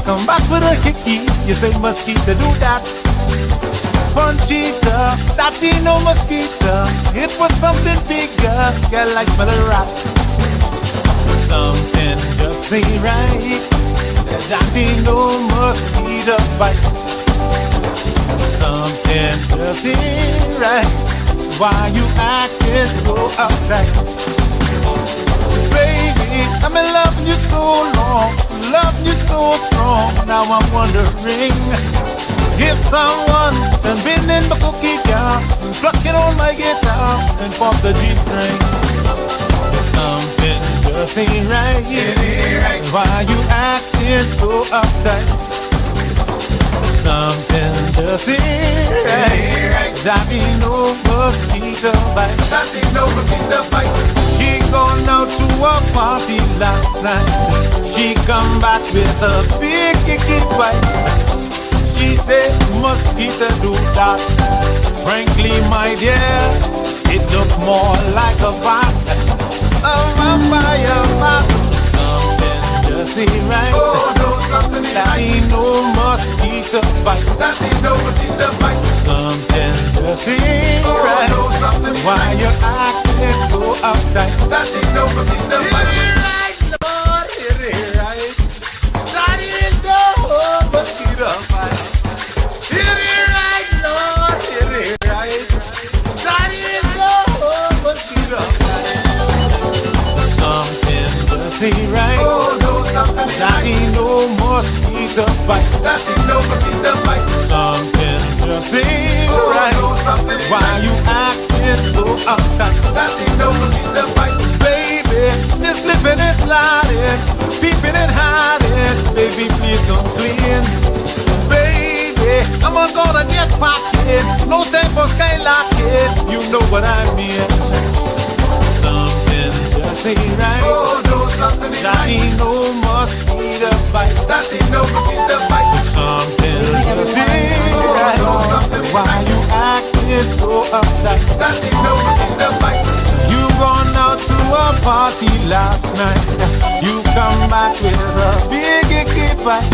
come back with a hickey. You say mosquito do that. Conchita, that ain't no mosquito. It was something bigger. Girl, I smell a rat. Something just ain't right. That ain't no mosquito bite. Something just ain't right. Why you acting so uptight? Baby, I've been loving you so long, loving you so strong. Now I'm wondering if someone has been in my cookie jar, plucking on my guitar and pop the G-string. Something just ain't right. Why you acting so uptight? Something just ain't right. That ain't no mosquito bite. That ain't no mosquito bite. She gone out to a party last night. She come back with a big kicky bite. She said mosquito do that. Frankly, my dear, it looks more like a bat. A vampire bat. Something just ain't right. Oh no, something ain't right. That ain't no mosquito bite. That ain't no mosquito bite. Something just ain't right. No, something ain't why right. You acting so uptight? That ain't no mosquito bite. It ain't right, Lord, it ain't right. That ain't no mosquito bite. It ain't right, Lord, it ain't right. That ain't no mosquito bite. Something just ain't right. Oh no, something ain't that right. Ain't no mosquito bite. That ain't no mosquito bite. Something just ain't right. No, something ain't why right. You acting so uptight? That ain't no mosquito bite. Baby, it's slipping and sliding, peeping and hiding. Baby, please don't clean. Baby, I'm gonna get pocket. No time for skylocking. You know what I mean. Something just ain't right. Oh no, something ain't that right. Ain't no mosquito bite. That ain't no mosquito bite. Something just ain't right. No, something why right. You acting so uptight? That ain't no mosquito bite. You gone out to a party last night. You come back with a big icky bite.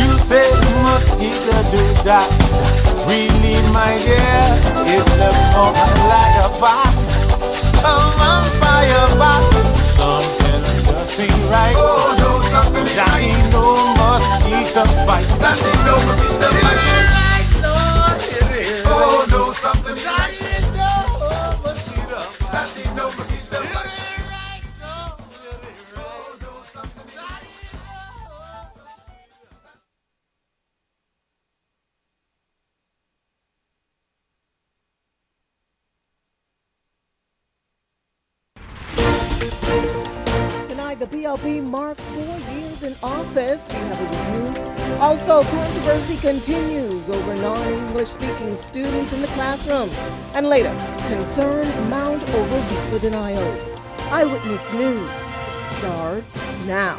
You say mosquito do that. Really, my dear, it looks more like a bat. A vampire bat. Something just ain't right. Oh no, something ain't that right. Ain't no mosquito bite. That ain't no mosquito bite. It ain't right, Lord. It ain't right. Oh no, something ain't right. That ain't no mosquito bite. That ain't no mosquito bite. It ain't right, no. It ain't right. Oh no, something ain't right. Tonight, the PLP marks 4 years in office. We have a review. Also, controversy continues over non-English speaking students in the classroom. And later, concerns mount over visa denials. Eyewitness News starts now.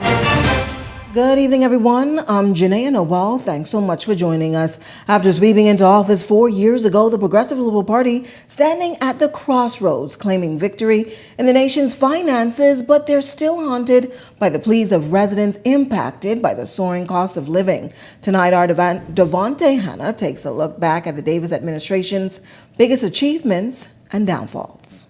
Good evening, everyone. I'm Janae Noel. Thanks so much for joining us. After sweeping into office 4 years ago, the Progressive Liberal Party standing at the crossroads, claiming victory in the nation's finances, but they're still haunted by the pleas of residents impacted by the soaring cost of living. Tonight, our Devontae Hanna takes a look back at the Davis administration's biggest achievements and downfalls.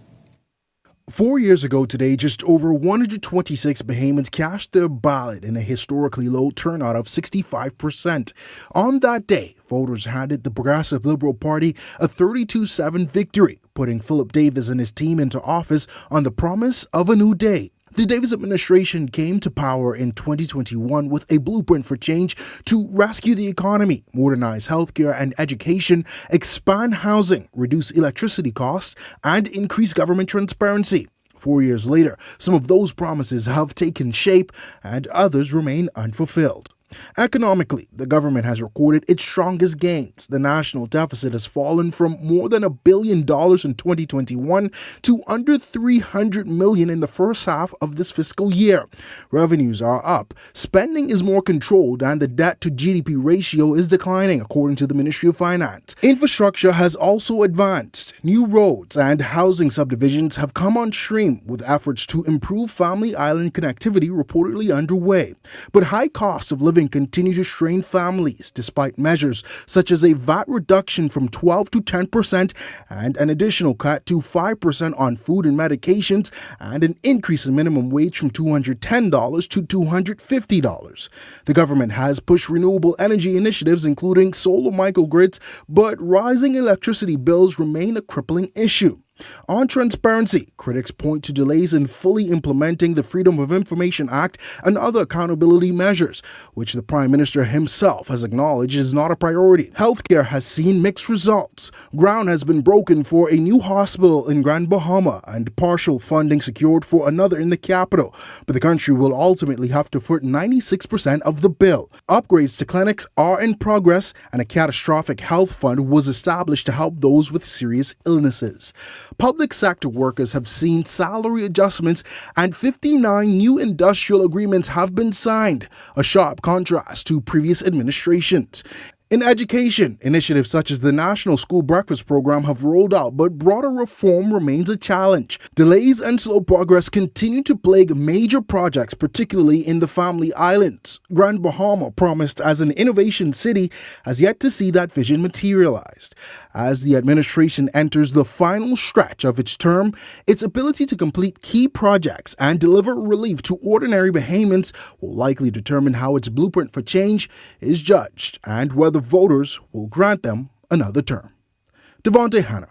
4 years ago today, just over 126 Bahamians cast their ballot in a historically low turnout of 65%. On that day, voters handed the Progressive Liberal Party a 32-7 victory, putting Philip Davis and his team into office on the promise of a new day. The Davis administration came to power in 2021 with a blueprint for change to rescue the economy, modernize healthcare and education, expand housing, reduce electricity costs, and increase government transparency. 4 years later, some of those promises have taken shape and others remain unfulfilled. Economically, the government has recorded its strongest gains. The national deficit has fallen from more than $1 billion in 2021 to under $300 million in the first half of this fiscal year. Revenues are up, spending is more controlled, and the debt-to-GDP ratio is declining, according to the Ministry of Finance. Infrastructure has also advanced. New roads and housing subdivisions have come on stream, with efforts to improve Family Island connectivity reportedly underway. But high cost of living living continue to strain families despite measures such as a VAT reduction from 12 to 10% and an additional cut to 5% on food and medications and an increase in minimum wage from $210 to $250. The government has pushed renewable energy initiatives including solar microgrids, but rising electricity bills remain a crippling issue. On transparency, critics point to delays in fully implementing the Freedom of Information Act and other accountability measures, which the Prime Minister himself has acknowledged is not a priority. Healthcare has seen mixed results. Ground has been broken for a new hospital in Grand Bahama and partial funding secured for another in the capital, but the country will ultimately have to foot 96% of the bill. Upgrades to clinics are in progress, and a catastrophic health fund was established to help those with serious illnesses. Public sector workers have seen salary adjustments and 59 new industrial agreements have been signed, a sharp contrast to previous administrations. In education, initiatives such as the National School Breakfast Program have rolled out, but broader reform remains a challenge. Delays and slow progress continue to plague major projects, particularly in the Family Islands. Grand Bahama, promised as an innovation city, has yet to see that vision materialized. As the administration enters the final stretch of its term, its ability to complete key projects and deliver relief to ordinary Bahamians will likely determine how its blueprint for change is judged and whether voters will grant them another term. Devontae Hanna,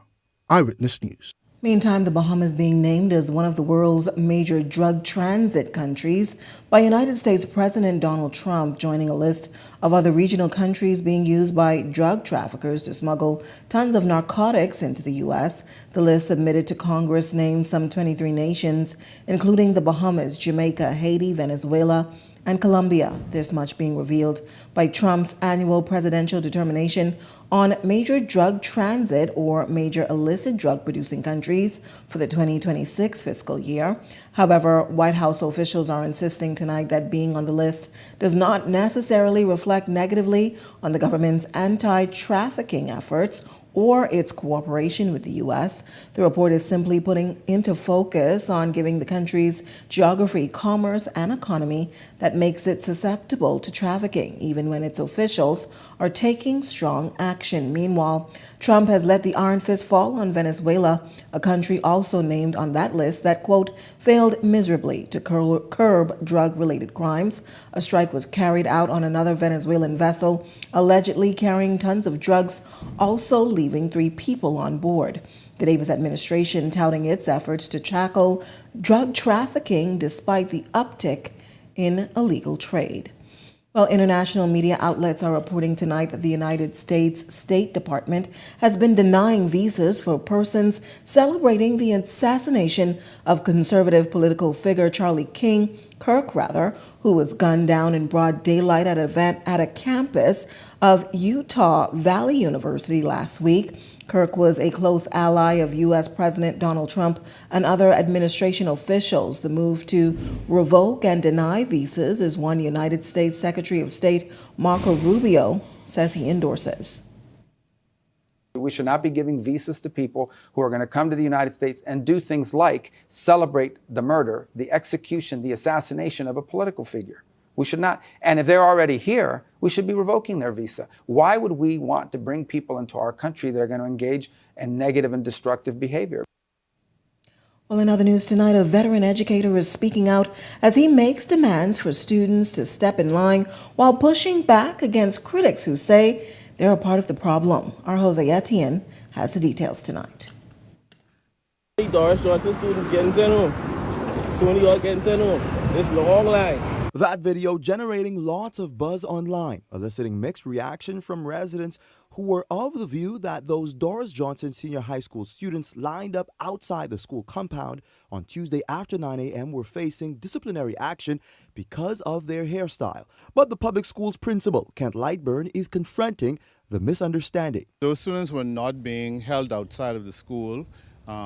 Eyewitness News. Meantime, the Bahamas being named as one of the world's major drug transit countries by United States President Donald Trump, joining a list of other regional countries being used by drug traffickers to smuggle tons of narcotics into the U.S. The list submitted to Congress named some 23 nations, including the Bahamas, Jamaica, Haiti, Venezuela, and Colombia, this much being revealed by Trump's annual presidential determination on major drug transit or major illicit drug producing countries for the 2026 fiscal year. However, White House officials are insisting tonight that being on the list does not necessarily reflect negatively on the government's anti-trafficking efforts or its cooperation with the U.S. The report is simply putting into focus on giving the country's geography, commerce, and economy that makes it susceptible to trafficking, even when its officials are taking strong action. Meanwhile, Trump has let the iron fist fall on Venezuela, a country also named on that list that, quote, failed miserably to curb drug-related crimes. A strike was carried out on another Venezuelan vessel, allegedly carrying tons of drugs, also leaving 3 people on board. The Davis administration touting its efforts to tackle drug trafficking despite the uptick in illegal trade. Well, international media outlets are reporting tonight that the United States State Department has been denying visas for persons celebrating the assassination of conservative political figure Charlie Kirk, who was gunned down in broad daylight at an event at a campus of Utah Valley University last week. Kirk was a close ally of U.S. President Donald Trump and other administration officials. The move to revoke and deny visas is one United States Secretary of State Marco Rubio says he endorses. We should not be giving visas to people who are going to come to the United States and do things like celebrate the murder, the execution, the assassination of a political figure. We should not. And if they're already here, we should be revoking their visa. Why would we want to bring people into our country that are going to engage in negative and destructive behavior? Well, in other news tonight, a veteran educator is speaking out as he makes demands for students to step in line while pushing back against critics who say they're a part of the problem. Our Jose Etienne has the details tonight. Doris Johnson students getting sent home. Soon you all getting sent home. This long line. That video generating lots of buzz online, eliciting mixed reaction from residents who were of the view that those Doris Johnson Senior High School students lined up outside the school compound on Tuesday after 9 a.m. were facing disciplinary action because of their hairstyle. But the public school's principal, Kent Lightburn, is confronting the misunderstanding. Those students were not being held outside of the school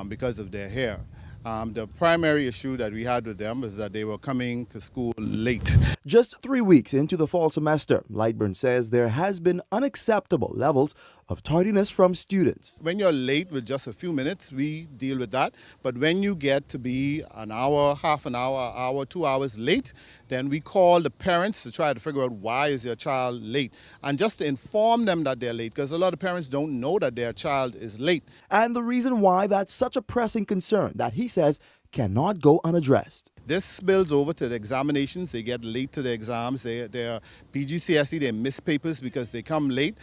because of their hair. The primary issue that we had with them is that they were coming to school late. Just 3 weeks into the fall semester, Lightburn says there has been unacceptable levels of tardiness from students. When you're late with just a few minutes, we deal with that. But when you get to be an hour, half an hour, 2 hours late, then we call the parents to try to figure out why is your child late. And just to inform them that they're late, because a lot of parents don't know that their child is late. And the reason why that's such a pressing concern that he says cannot go unaddressed. This spills over to the examinations. They get late to the exams. They're PGCSE, they miss papers because they come late.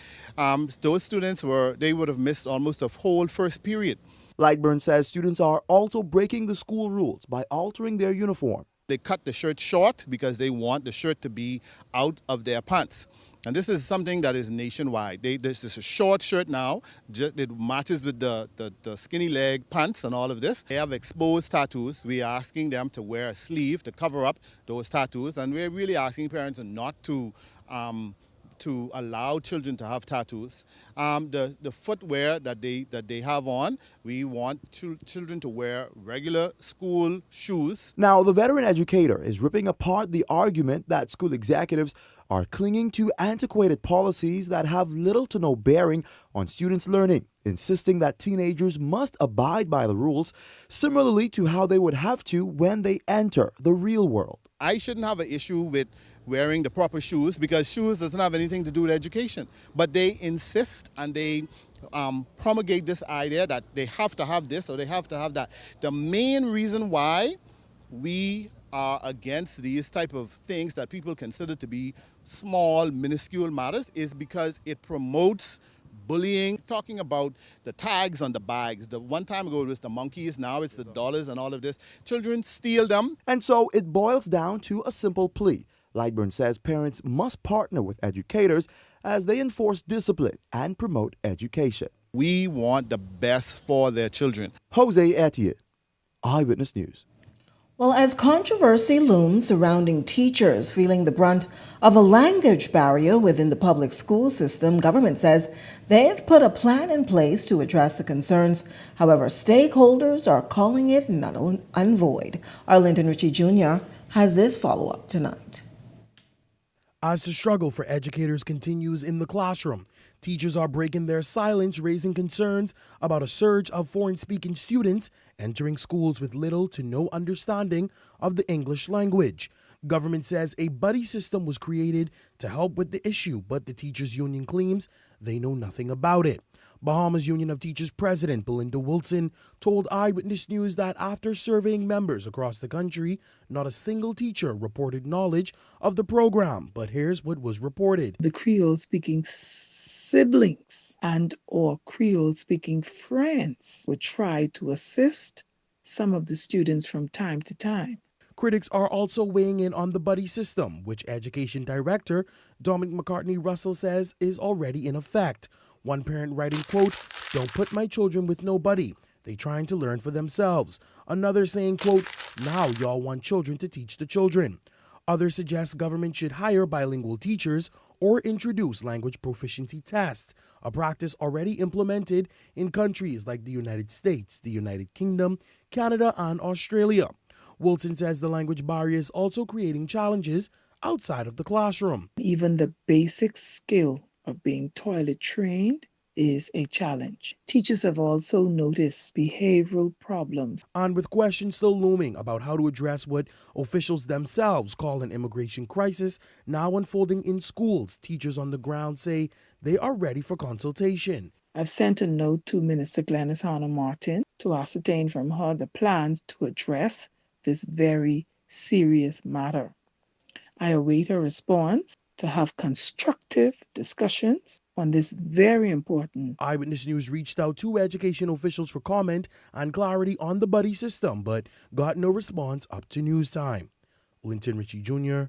Those students they would have missed almost a whole first period. Lightburn says students are also breaking the school rules by altering their uniform. They cut the shirt short because they want the shirt to be out of their pants. And this is something that is nationwide. This is a short shirt now. It matches with the skinny leg pants and all of this. They have exposed tattoos. We are asking them to wear a sleeve to cover up those tattoos. And we're really asking parents not to allow children to have tattoos. The footwear that they have on, we want children to wear regular school shoes. Now, the veteran educator is ripping apart the argument that school executives are clinging to antiquated policies that have little to no bearing on students' learning, insisting that teenagers must abide by the rules, similarly to how they would have to when they enter the real world. I shouldn't have an issue with wearing the proper shoes because shoes doesn't have anything to do with education. But they insist and they promulgate this idea that they have to have this or they have to have that. The main reason why we are against these type of things that people consider to be small, minuscule matters is because it promotes bullying. Talking about the tags on the bags. The one time ago it was the monkeys, now it's the dollars and all of this. Children steal them. And so it boils down to a simple plea. Lightburn says parents must partner with educators as they enforce discipline and promote education. We want the best for their children. Jose Etienne, Eyewitness News. Well, as controversy looms surrounding teachers feeling the brunt of a language barrier within the public school system, government says they have put a plan in place to address the concerns. However, stakeholders are calling it null and void. Arlington Ritchie Jr. has this follow-up tonight. As the struggle for educators continues in the classroom, teachers are breaking their silence, raising concerns about a surge of foreign-speaking students entering schools with little to no understanding of the English language. Government says a buddy system was created to help with the issue, but the teachers union claims they know nothing about it. Bahamas Union of Teachers President Belinda Wilson told Eyewitness News that after surveying members across the country, not a single teacher reported knowledge of the program. But here's what was reported. The Creole-speaking siblings and or Creole-speaking friends would try to assist some of the students from time to time. Critics are also weighing in on the buddy system, which Education Director Dominic McCartney Russell says is already in effect. One parent writing, quote, "Don't put my children with no buddy. They trying to learn for themselves." Another saying, quote, "Now y'all want children to teach the children." Others suggest government should hire bilingual teachers or introduce language proficiency tests, a practice already implemented in countries like the United States, the United Kingdom, Canada, and Australia. Wilson says the language barrier is also creating challenges outside of the classroom. Even the basic skill of being toilet trained is a challenge. Teachers have also noticed behavioral problems. And with questions still looming about how to address what officials themselves call an immigration crisis now unfolding in schools, teachers on the ground say they are ready for consultation. I've sent a note to Minister Glenys Hanna Martin to ascertain from her the plans to address this very serious matter. I await her response to have constructive discussions on this very important. Eyewitness News reached out to education officials for comment and clarity on the buddy system, but got no response up to news time. Linton Ritchie Jr.,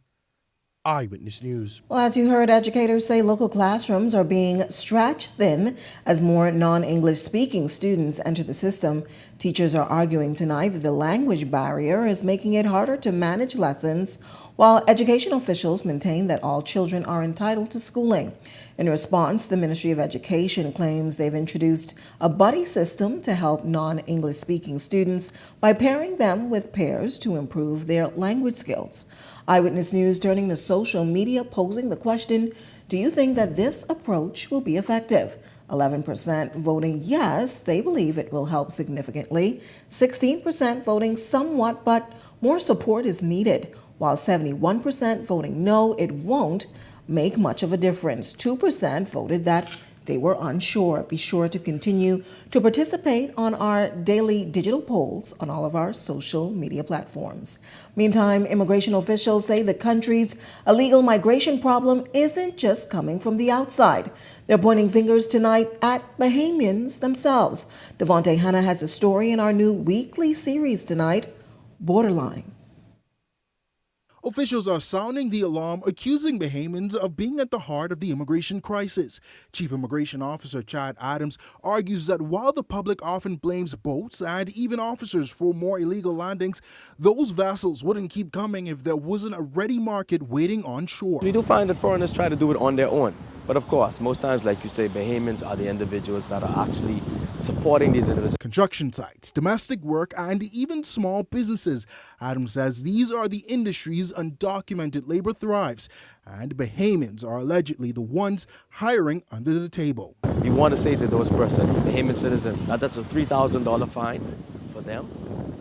Eyewitness News. Well, as you heard, educators say local classrooms are being stretched thin as more non-English speaking students enter the system. Teachers are arguing tonight that the language barrier is making it harder to manage lessons, while education officials maintain that all children are entitled to schooling. In response, the Ministry of Education claims they've introduced a buddy system to help non-English speaking students by pairing them with pairs to improve their language skills. Eyewitness News turning to social media, posing the question, Do you think that this approach will be effective? 11% voting yes, they believe it will help significantly. 16% voting somewhat, but more support is needed, while 71% voting no, it won't make much of a difference. 2% voted that they were unsure. Be sure to continue to participate on our daily digital polls on all of our social media platforms. Meantime, immigration officials say the country's illegal migration problem isn't just coming from the outside. They're pointing fingers tonight at Bahamians themselves. Devontae Hanna has a story in our new weekly series tonight, Borderline. Officials are sounding the alarm, accusing Bahamians of being at the heart of the immigration crisis. Chief Immigration Officer Chad Adams argues that while the public often blames boats and even officers for more illegal landings, those vessels wouldn't keep coming if there wasn't a ready market waiting on shore. We do find that foreigners try to do it on their own. But of course, most times, like you say, Bahamians are the individuals that are actually supporting these individuals. Construction sites, domestic work, and even small businesses. Adams says these are the industries undocumented labor thrives, and Bahamians are allegedly the ones hiring under the table. We want to say to those persons, Bahamian citizens, that that's a $3,000 fine for them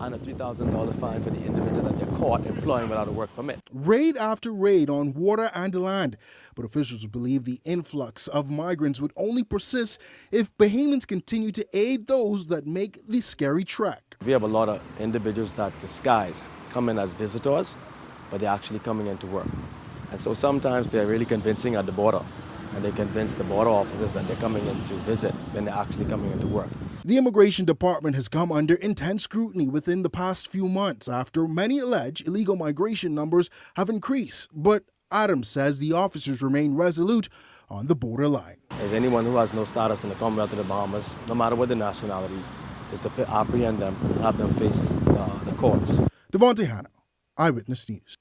and a $3,000 fine for the individual that they're caught employing without a work permit. Raid after raid on water and land, but officials believe the influx of migrants would only persist if Bahamians continue to aid those that make the scary trek. We have a lot of individuals that disguise, come in as visitors, but they're actually coming in to work. And so sometimes they're really convincing at the border, and they convince the border officers that they're coming in to visit when they're actually coming in to work. The Immigration Department has come under intense scrutiny within the past few months after many allege illegal migration numbers have increased. But Adams says the officers remain resolute on the borderline. As anyone who has no status in the Commonwealth of the Bahamas, no matter what the nationality, is to apprehend them and have them face the courts. Devontae Hanna, Eyewitness News.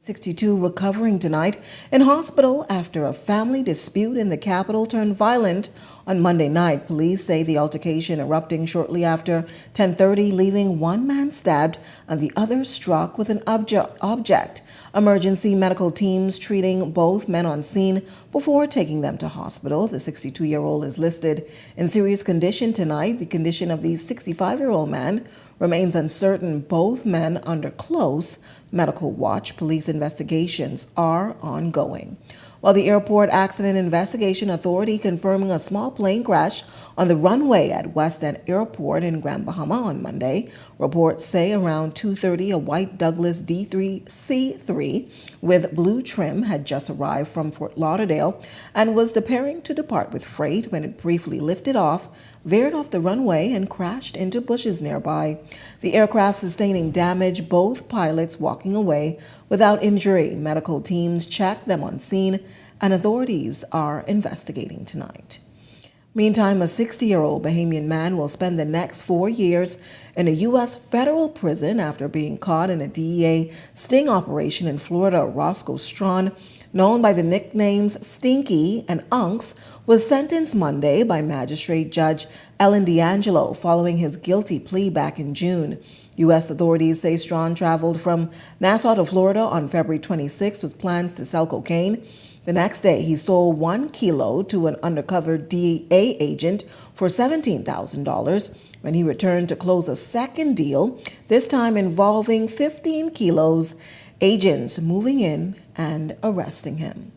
62 recovering tonight in hospital after a family dispute in the capital turned violent on Monday night. Police say the altercation erupting shortly after 10:30, leaving one man stabbed and the other struck with an object. Emergency medical teams treating both men on scene before taking them to hospital. The 62-year-old is listed in serious condition tonight. The condition of the 65-year-old man remains uncertain. Both men under close medical watch. Police investigations are ongoing. While the Airport Accident Investigation Authority confirming a small plane crash on the runway at West End Airport in Grand Bahama on Monday. Reports say around 2:30, a white Douglas D3C3 with blue trim had just arrived from Fort Lauderdale and was preparing to depart with freight when it briefly lifted off, veered off the runway, and crashed into bushes nearby. The aircraft sustaining damage, both pilots walking away without injury. Medical teams checked them on scene, and authorities are investigating tonight. Meantime, a 60-year-old Bahamian man will spend the next 4 years in a U.S. federal prison after being caught in a DEA sting operation in Florida. Roscoe Strawn, known by the nicknames Stinky and Unks, was sentenced Monday by Magistrate Judge Ellen D'Angelo following his guilty plea back in June. U.S. authorities say Strawn traveled from Nassau to Florida on February 26 with plans to sell cocaine. The next day, he sold 1 kilo to an undercover DEA agent for $17,000 when he returned to close a second deal, this time involving 15 kilos, agents moving in and arresting him.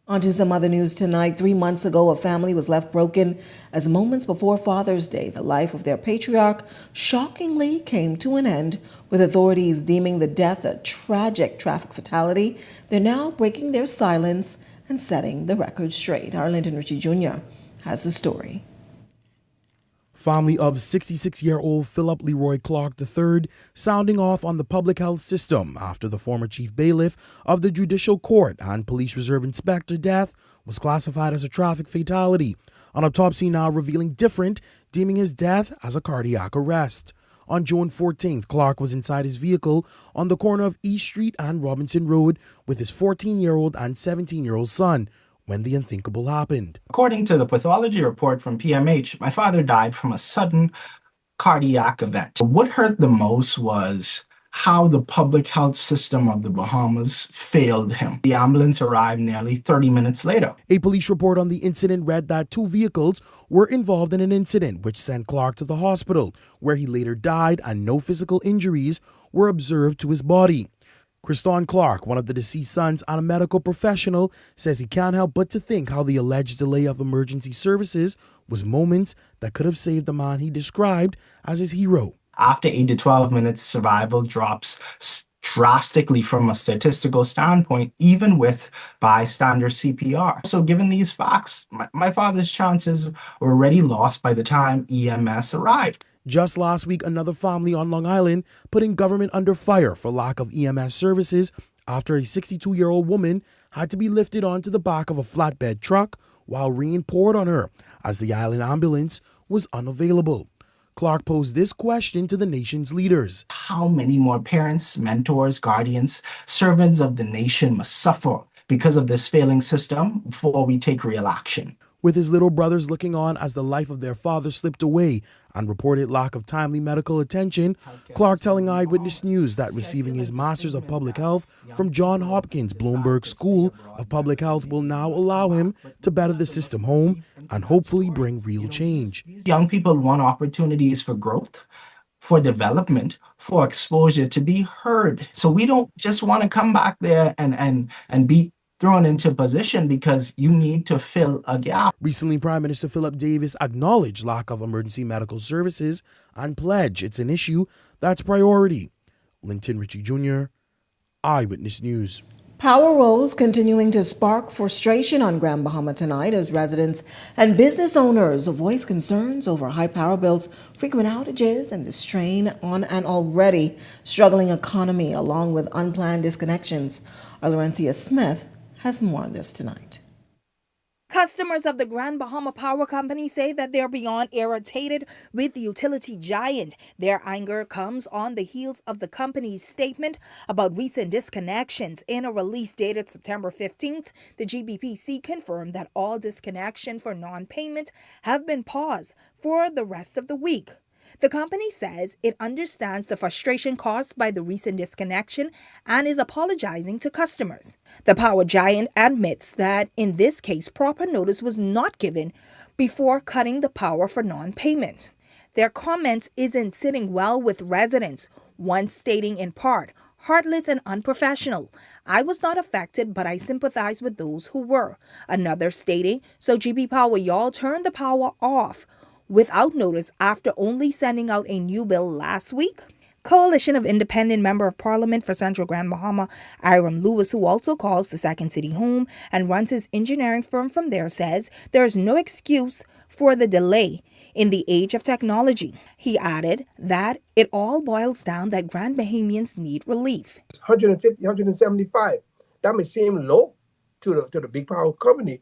On to some other news tonight. 3 months ago, a family was left broken as moments before Father's Day, the life of their patriarch shockingly came to an end, with authorities deeming the death a tragic traffic fatality. They're now breaking their silence and setting the record straight. Arlington Ritchie Jr. has the story. Family of 66-year-old Philip Leroy Clark III sounding off on the public health system after the former chief bailiff of the Judicial Court and Police Reserve Inspector death was classified as a traffic fatality. An autopsy now revealing different, deeming his death as a cardiac arrest. On June 14th, Clark was inside his vehicle on the corner of East Street and Robinson Road with his 14-year-old and 17-year-old son when the unthinkable happened. According to the pathology report from PMH, my father died from a sudden cardiac event. What hurt the most was how the public health system of the Bahamas failed him. The ambulance arrived nearly 30 minutes later. A police report on the incident read that 2 vehicles were involved in an incident which sent Clark to the hospital, where he later died and no physical injuries were observed to his body. Kriston Clark, one of the deceased sons and a medical professional, says he can't help but to think how the alleged delay of emergency services was moments that could have saved the man he described as his hero. After 8 to 12 minutes, survival drops drastically from a statistical standpoint, even with bystander CPR. So given these facts, my father's chances were already lost by the time EMS arrived. Just last week, another family on Long Island putting government under fire for lack of EMS services after a 62-year-old woman had to be lifted onto the back of a flatbed truck while rain poured on her as the island ambulance was unavailable. Clark posed this question to the nation's leaders. How many more parents, mentors, guardians, servants of the nation must suffer because of this failing system before we take real action? With his little brothers looking on as the life of their father slipped away and reported lack of timely medical attention, Clark telling Eyewitness News that receiving his Master's of Public Health from Johns Hopkins Bloomberg School of Public Health will now allow him to better the system home and hopefully bring real change. Young people want opportunities for growth, for development, for exposure, to be heard. So we don't just want to come back there and be thrown into position because you need to fill a gap. Recently, Prime Minister Philip Davis acknowledged lack of emergency medical services and pledged it's an issue that's priority. Linton Ritchie Jr., Eyewitness News. Power woes continuing to spark frustration on Grand Bahama tonight as residents and business owners voice concerns over high power bills, frequent outages, and the strain on an already struggling economy, along with unplanned disconnections. Our Laurencia Smith has more on this tonight. Customers of the Grand Bahama Power Company say that they're beyond irritated with the utility giant. Their anger comes on the heels of the company's statement about recent disconnections. In a release dated September 15th, the GBPC confirmed that all disconnection for non-payment have been paused for the rest of the week. The company says it understands the frustration caused by the recent disconnection and is apologizing to customers. The power giant admits that in this case, proper notice was not given before cutting the power for non-payment. Their comments isn't sitting well with residents, one stating in part, "Heartless and unprofessional. I was not affected, but I sympathize with those who were." Another stating, "So GB Power, y'all turned the power off without notice after only sending out a new bill last week?" Coalition of Independent Member of Parliament for Central Grand Bahama, Iram Lewis, who also calls the second city home and runs his engineering firm from there, says there is no excuse for the delay in the age of technology. He added that it all boils down that Grand Bahamians need relief. 150, 175. That may seem low to the big power company.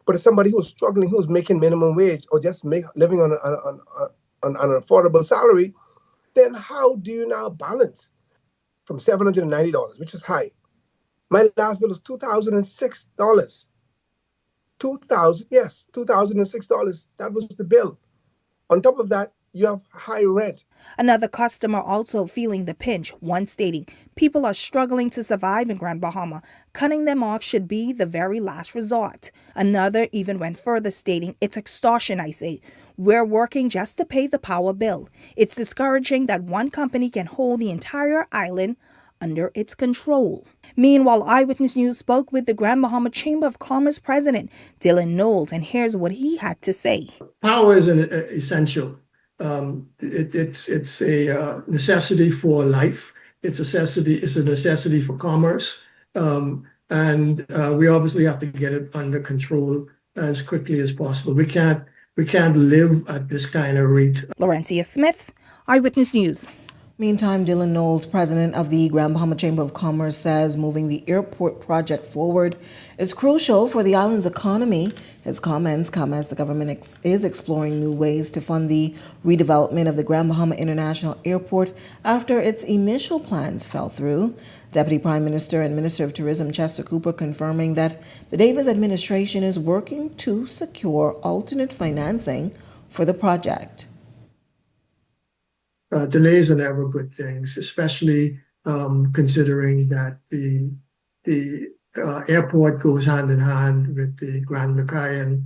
But as somebody who's struggling, who's making minimum wage or just living on an affordable salary, then how do you now balance from $790, which is high? My last bill was $2,006. $2,006. That was the bill. On top of that, you have high rent. Another customer also feeling the pinch, one stating, "People are struggling to survive in Grand Bahama. Cutting them off should be the very last resort." Another even went further, stating, "It's extortion, I say. We're working just to pay the power bill. It's discouraging that one company can hold the entire island under its control." Meanwhile, Eyewitness News spoke with the Grand Bahama Chamber of Commerce President, Dylan Knowles, and here's what he had to say. Power is essential. It's a necessity for life. It's a necessity for commerce. And we obviously have to get it under control as quickly as possible. We can't live at this kind of rate. Laurencia Smith, Eyewitness News. Meantime, Dylan Knowles, president of the Grand Bahama Chamber of Commerce, says moving the airport project forward is crucial for the island's economy. His comments come as the government is exploring new ways to fund the redevelopment of the Grand Bahama International Airport after its initial plans fell through. Deputy Prime Minister and Minister of Tourism Chester Cooper confirming that the Davis administration is working to secure alternate financing for the project. Delays are never good things, especially considering that the airport goes hand in hand with the Grand Lucayan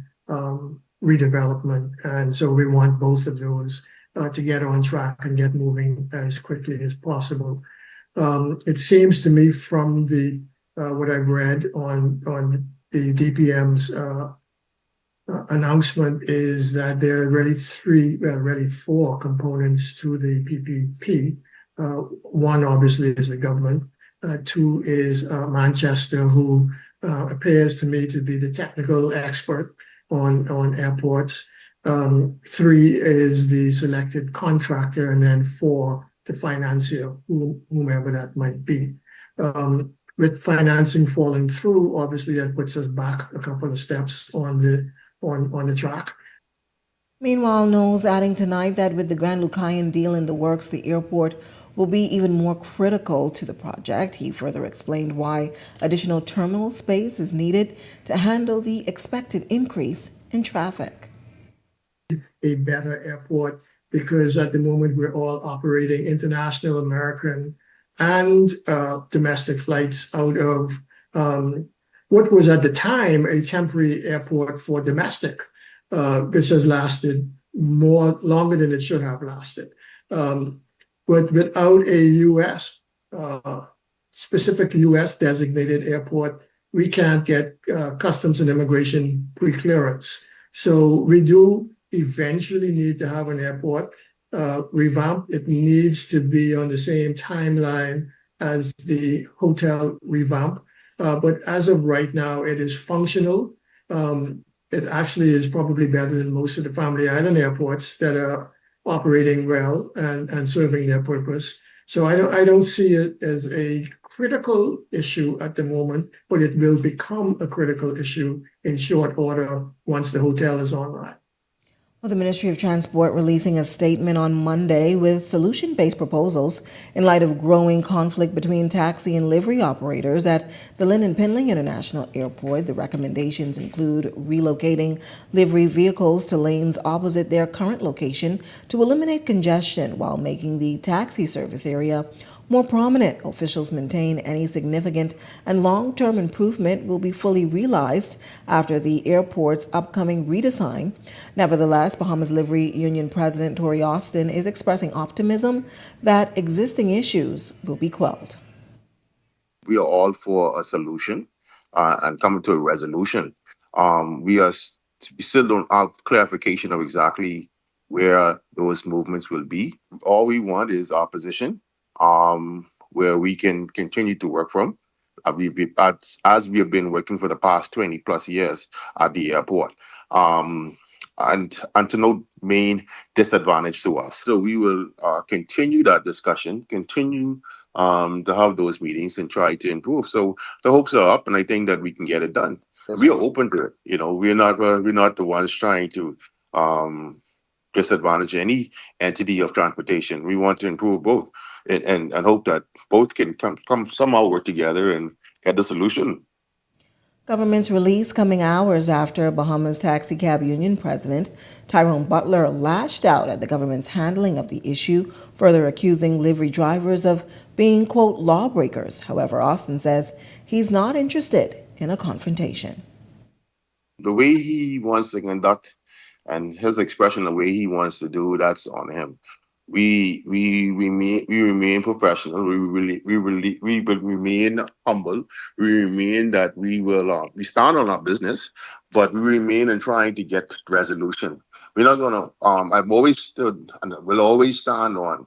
redevelopment. And so we want both of those to get on track and get moving as quickly as possible. It seems to me from the what I've read on the DPM's announcement is that there are really four components to the PPP. One obviously is the government. Two is Manchester, who appears to me to be the technical expert on airports. Three is the selected contractor, and then four, the financier, whomever that might be. With financing falling through, obviously that puts us back a couple of steps on the track. Meanwhile, Knowles adding tonight that with the Grand Lucayan deal in the works, the airport will be even more critical to the project. He further explained why additional terminal space is needed to handle the expected increase in traffic. A better airport, because at the moment we're all operating international, American, and domestic flights out of what was at the time a temporary airport for domestic, which has lasted longer than it should have lasted. But without a U.S. Specific U.S. designated airport, we can't get customs and immigration pre-clearance. So we do eventually need to have an airport revamp. It needs to be on the same timeline as the hotel revamp. But as of right now, it is functional. It actually is probably better than most of the Family Island airports that are operating well and serving their purpose. So I don't see it as a critical issue at the moment, but it will become a critical issue in short order once the hotel is online. Well, the Ministry of Transport releasing a statement on Monday with solution-based proposals in light of growing conflict between taxi and livery operators at the Lynden Pindling International Airport. The recommendations include relocating livery vehicles to lanes opposite their current location to eliminate congestion while making the taxi service area more prominent. Officials maintain any significant and long-term improvement will be fully realized after the airport's upcoming redesign. Nevertheless, Bahamas Livery Union President Tori Austin is expressing optimism that existing issues will be quelled. We are all for a solution and coming to a resolution. We still don't have clarification of exactly where those movements will be. All we want is our position, where we can continue to work from, as we have been working for the past 20 plus years at the airport, and to no main disadvantage to us. So we will continue that discussion, continue to have those meetings and try to improve. So the hopes are up, and I think that we can get it done. We are open to it. You know, we're not the ones trying to disadvantage any entity of transportation. We want to improve both, and hope that both can come somehow work together and get the solution. Government's release coming hours after Bahamas Taxi Cab Union President Tyrone Butler lashed out at the government's handling of the issue, further accusing livery drivers of being, quote, lawbreakers. However, Austin says he's not interested in a confrontation. The way he wants to conduct and his expression, the way he wants to do, that's on him. We remain professional. We will remain humble. We remain that we will we stand on our business, but we remain in trying to get resolution. We're not gonna. I've always stood and will always stand on.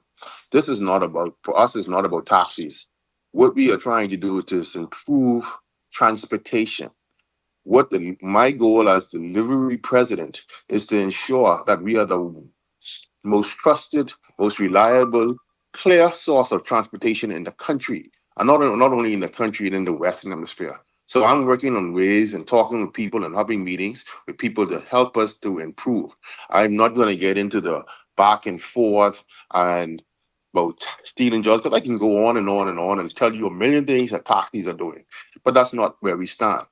This is not about, for us. It's not about taxis. What we are trying to do is improve transportation. My goal as the livery president is to ensure that we are the most trusted, most reliable, clear source of transportation in the country, and not only in the country, and in the Western Hemisphere. So I'm working on ways and talking with people and having meetings with people to help us to improve. I'm not going to get into the back and forth and about stealing jobs, because I can go on and on and on and tell you a million things that taxis are doing, but that's not where we stand.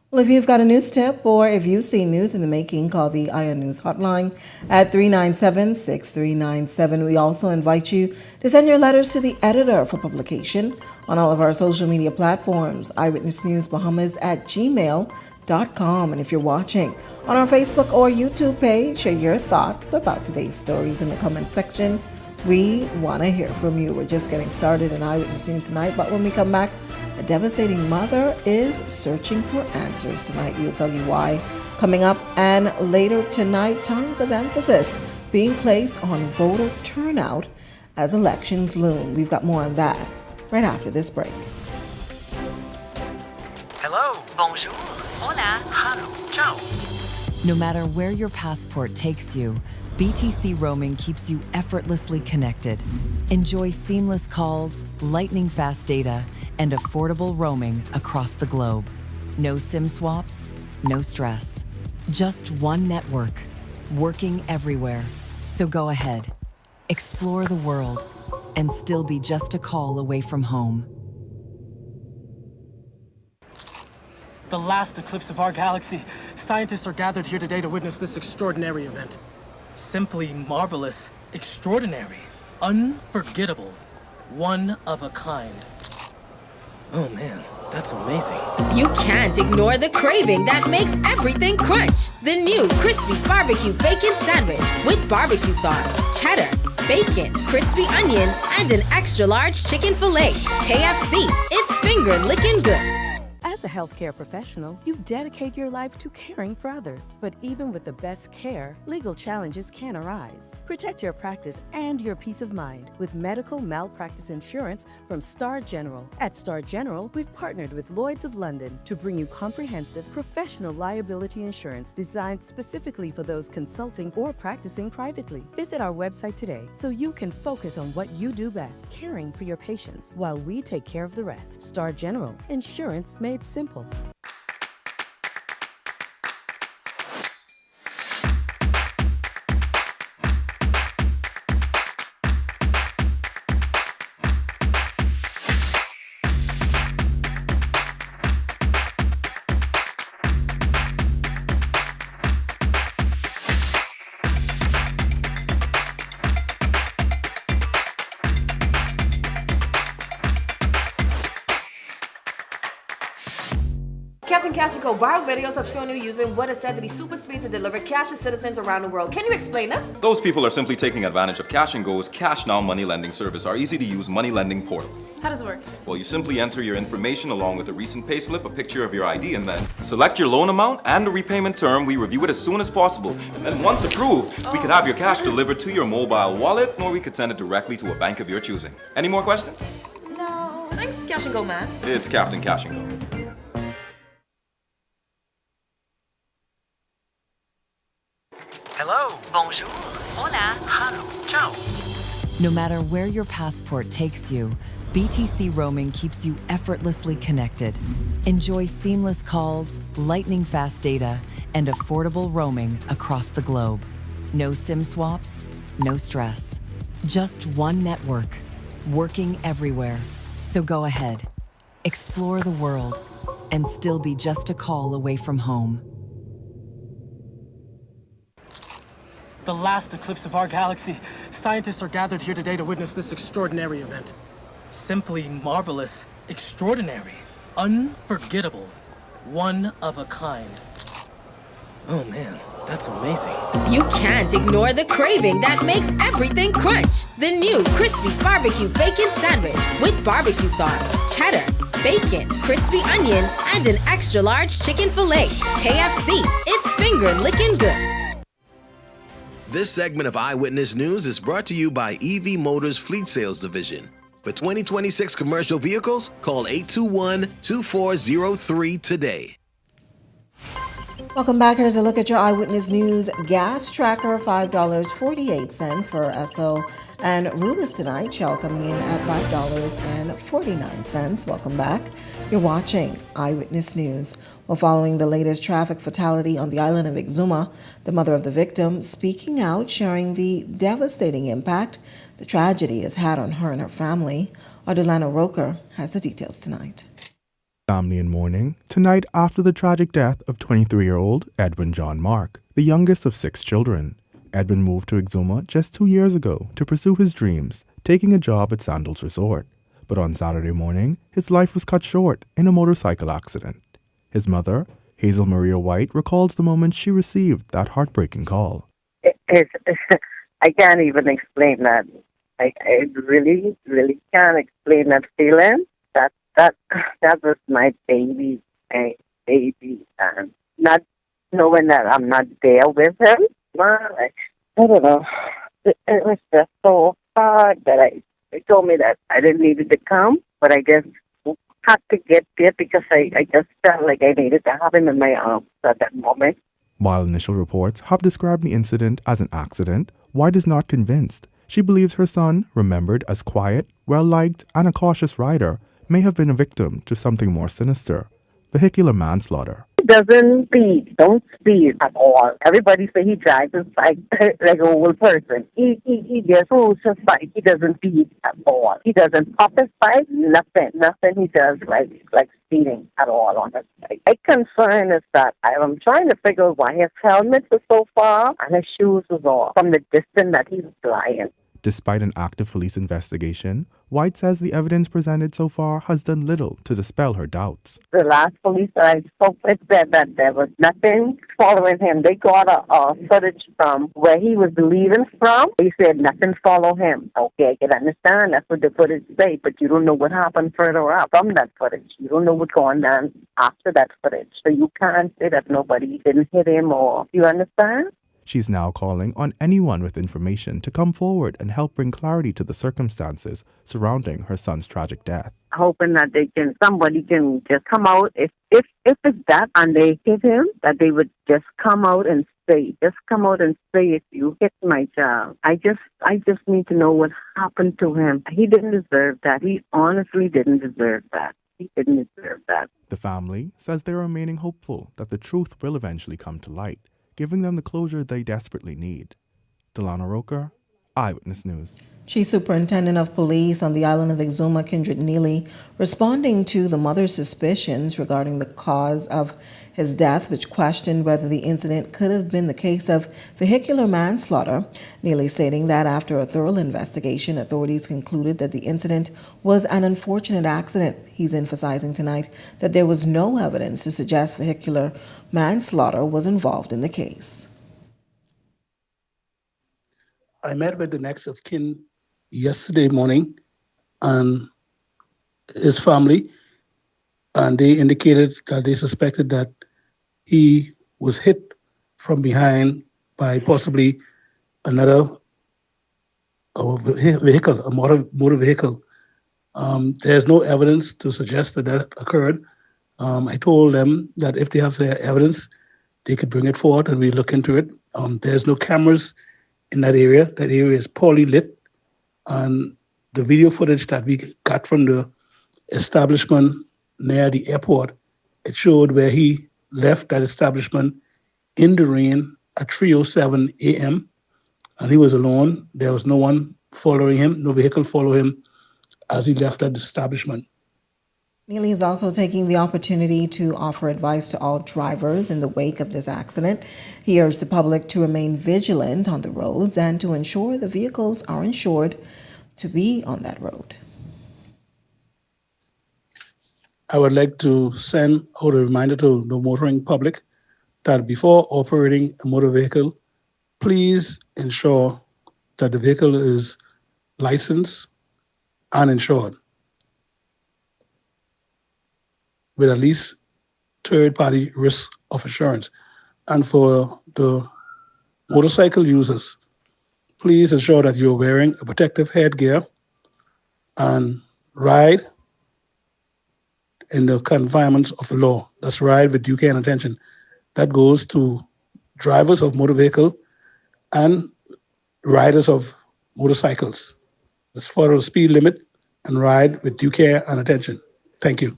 Well, if you've got a news tip or if you see news in the making, call the Aya News hotline at 397-6397. We also invite you to send your letters to the editor for publication on all of our social media platforms, Eyewitness News Bahamas at gmail.com. And if you're watching on our Facebook or YouTube page, share your thoughts about today's stories in the comment section. We want to hear from you. We're just getting started in Eyewitness News tonight, but when we come back, a devastating mother is searching for answers tonight. We'll tell you why coming up. And later tonight, tons of emphasis being placed on voter turnout as elections loom. We've got more on that right after this break. Hello, bonjour, hola, hello, ciao. No matter where your passport takes you, BTC roaming keeps you effortlessly connected. Enjoy seamless calls, lightning-fast data, and affordable roaming across the globe. No SIM swaps, no stress. Just one network, working everywhere. So go ahead, explore the world, and still be just a call away from home. The last eclipse of our galaxy. Scientists are gathered here today to witness this extraordinary event. Simply marvelous, extraordinary, unforgettable, one of a kind. Oh man, that's amazing. You can't ignore the craving that makes everything crunch. The new crispy barbecue bacon sandwich with barbecue sauce, cheddar, bacon, crispy onions, and an extra large chicken fillet. KFC, it's finger licking good. As a healthcare professional, you dedicate your life to caring for others. But even with the best care, legal challenges can arise. Protect your practice and your peace of mind with medical malpractice insurance from Star General. At Star General, we've partnered with Lloyd's of London to bring you comprehensive professional liability insurance designed specifically for those consulting or practicing privately. Visit our website today so you can focus on what you do best, caring for your patients while we take care of the rest. Star General, insurance made simple. Captain Cash & Co. viral videos have shown you using what is said to be super speed to deliver cash to citizens around the world. Can you explain this? Those people are simply taking advantage of Cash & Go's Cash Now money lending service, our easy-to-use money lending portal. How does it work? Well, you simply enter your information along with a recent payslip, a picture of your ID, and then select your loan amount and the repayment term. We review it as soon as possible. And then once approved, we could have your cash delivered to your mobile wallet, or we could send it directly to a bank of your choosing. Any more questions? No. Thanks, Cash & Go, man. It's Captain Cash & Go. Hello, bonjour, hola, hello, ciao. No matter where your passport takes you, BTC roaming keeps you effortlessly connected. Enjoy seamless calls, lightning-fast data, and affordable roaming across the globe. No SIM swaps, no stress. Just one network, working everywhere. So go ahead, explore the world, and still be just a call away from home. The last eclipse of our galaxy. Scientists are gathered here today to witness this extraordinary event. Simply marvelous, extraordinary, unforgettable, one of a kind. Oh man, that's amazing. You can't ignore the craving that makes everything crunch. The new crispy barbecue bacon sandwich with barbecue sauce, cheddar, bacon, crispy onions, and an extra large chicken fillet. KFC, it's finger licking good. This segment of Eyewitness News is brought to you by EV Motors Fleet Sales Division. For 2026 commercial vehicles, call 821-2403 today. Welcome back. Here's a look at your Eyewitness News gas tracker, $5.48 for Esso and Rubis tonight. Shell coming in at $5.49. Welcome back. You're watching Eyewitness News. Well, following the latest traffic fatality on the island of Exuma, the mother of the victim speaking out, sharing the devastating impact the tragedy has had on her and her family. Our Delano Roker has the details tonight. Family in mourning tonight after the tragic death of 23-year-old Edwin John Mark, the youngest of 6 children. Edwin moved to Exuma just 2 years ago to pursue his dreams, taking a job at Sandals Resort. But on Saturday morning, his life was cut short in a motorcycle accident. His mother, Hazel Maria White, recalls the moment she received that heartbreaking call. I can't even explain that. I really, really can't explain that feeling. That was my baby, and not knowing that I'm not there with him. I don't know. It was just so hard that they told me that I didn't need it to come, but I just had to get there because I just felt like I needed to have him in my arms at that moment. While initial reports have described the incident as an accident, White is not convinced. She believes her son, remembered as quiet, well-liked, and a cautious rider, may have been a victim to something more sinister: vehicular manslaughter. He don't speed at all. Everybody say he drives like an old person. He just moves his bike. He doesn't speed at all. He doesn't pop his bike. Nothing he does like speeding at all on his bike. My concern is that I'm trying to figure out why his helmet was so far and his shoes was off from the distance that he was flying. Despite an active police investigation, White says the evidence presented so far has done little to dispel her doubts. The last police that I spoke with said that there was nothing following him. They got a footage from where he was leaving from. They said nothing followed him. Okay, I can understand. That's what the footage say, but you don't know what happened further up from that footage. You don't know what's going on after that footage. So you can't say that nobody didn't hit him or, you understand? She's now calling on anyone with information to come forward and help bring clarity to the circumstances surrounding her son's tragic death. Hoping that somebody can just come out, if it's that and they hit him, that they would just come out and say, if you hit my child. I just need to know what happened to him. He didn't deserve that. He honestly didn't deserve that. He didn't deserve that. The family says they're remaining hopeful that the truth will eventually come to light, giving them the closure they desperately need. Delana Roker, Eyewitness News. Chief Superintendent of Police on the island of Exuma, Kindred Neely, responding to the mother's suspicions regarding the cause of his death, which questioned whether the incident could have been the case of vehicular manslaughter. Neely stating that after a thorough investigation, authorities concluded that the incident was an unfortunate accident. He's emphasizing tonight that there was no evidence to suggest vehicular manslaughter was involved in the case. I met with the next of kin yesterday morning and his family, and they indicated that they suspected that he was hit from behind by possibly another vehicle, a motor vehicle. There's no evidence to suggest that that occurred. I told them that if they have their evidence, they could bring it forward and we look into it. There's no cameras in that area. That area is poorly lit. And the video footage that we got from the establishment near the airport, it showed where he left that establishment in the rain at 3:07 a.m. And he was alone. There was no one following him, no vehicle following him as he left that establishment. Neely is also taking the opportunity to offer advice to all drivers in the wake of this accident. He urged the public to remain vigilant on the roads and to ensure the vehicles are insured to be on that road. I would like to send out a reminder to the motoring public that before operating a motor vehicle, please ensure that the vehicle is licensed and insured with at least third-party risk of insurance. And for the motorcycle users, please ensure that you're wearing a protective headgear and ride in the confinements of the law. That's ride with due care and attention. That goes to drivers of motor vehicle and riders of motorcycles. Let's follow the speed limit and ride with due care and attention. Thank you.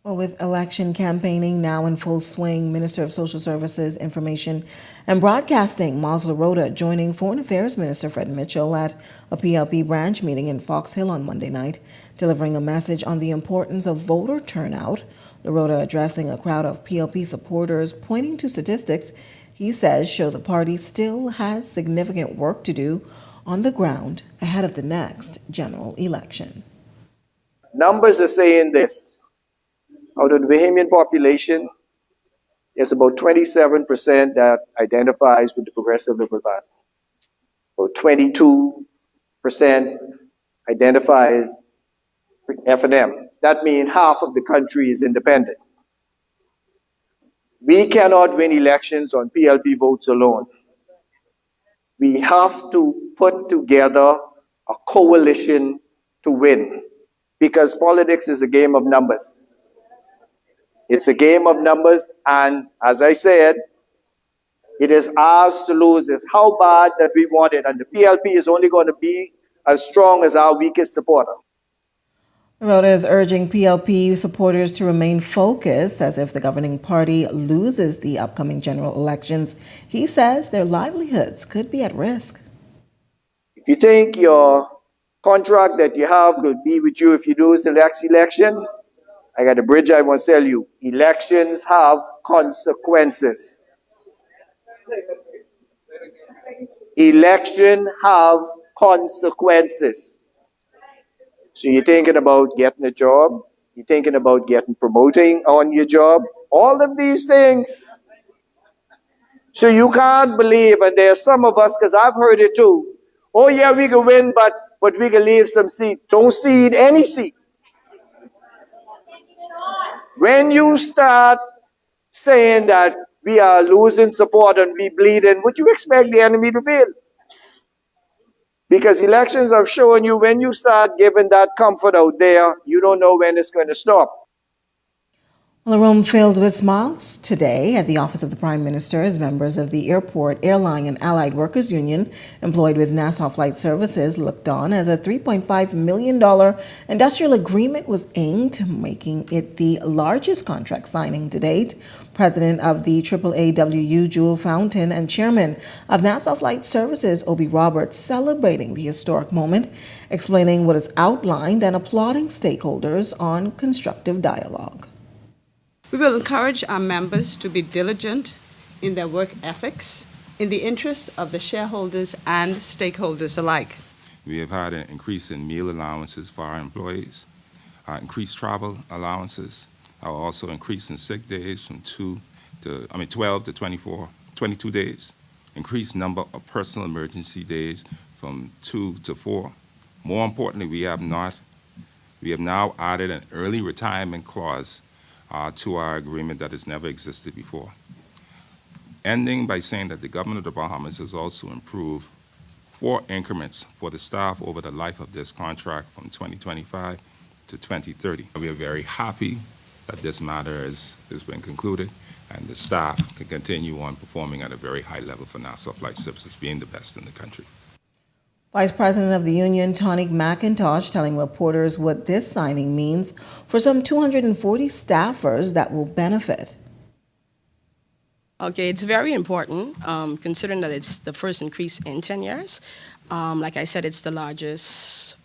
Well, with election campaigning now in full swing, Minister of Social Services, Information and Broadcasting, Miles LaRota, joining Foreign Affairs Minister Fred Mitchell at a PLP branch meeting in Fox Hill on Monday night, delivering a message on the importance of voter turnout. LaRota addressing a crowd of PLP supporters, pointing to statistics he says show the party still has significant work to do on the ground ahead of the next general election. Numbers are saying this. Out of the Bahamian population, there's about 27% that identifies with the Progressive Liberal Party. About 22% identifies with F&M. That means half of the country is independent. We cannot win elections on PLP votes alone. We have to put together a coalition to win, because politics is a game of numbers. It's a game of numbers, and as I said, it is ours to lose. It's how bad that we want it, and the PLP is only going to be as strong as our weakest supporter. LaRota is urging PLP supporters to remain focused as if the governing party loses the upcoming general elections. He says their livelihoods could be at risk. If you think your contract that you have will be with you if you lose the next election, I got a bridge I want to tell you. Elections have consequences. Election have consequences. So you're thinking about getting a job, you're thinking about getting promoting on your job, all of these things. So you can't believe, and there are some of us, because I've heard it too, oh yeah, we can win, but we can leave some seats. Don't cede any seat. When you start saying that we are losing support and we bleeding, would you expect the enemy to fail? Because elections have shown you when you start giving that comfort out there, you don't know when it's going to stop. Well, a room filled with smiles today at the office of the Prime Minister as members of the Airport, Airline and Allied Workers Union employed with Nassau Flight Services looked on as a $3.5 million industrial agreement was inked, making it the largest contract signing to date. President of the AAAWU, Jewel Fountain, and Chairman of Nassau Flight Services, Obi Roberts, celebrating the historic moment, explaining what is outlined and applauding stakeholders on constructive dialogue. We will encourage our members to be diligent in their work ethics in the interests of the shareholders and stakeholders alike. We have had an increase in meal allowances for our employees, increased travel allowances, also increase in sick days from 12 to 22 days, increased number of personal emergency days from 2 to 4. More importantly, we have now added an early retirement clause to our agreement that has never existed before. Ending by saying that the government of the Bahamas has also improved 4 increments for the staff over the life of this contract from 2025 to 2030. We are very happy that this matter has been concluded and the staff can continue on performing at a very high level for Nassau Flight Services, being the best in the country. Vice President of the Union, Tonique McIntosh, telling reporters what this signing means for some 240 staffers that will benefit. Okay, it's very important, considering that it's the first increase in 10 years. Like I said, it's the largest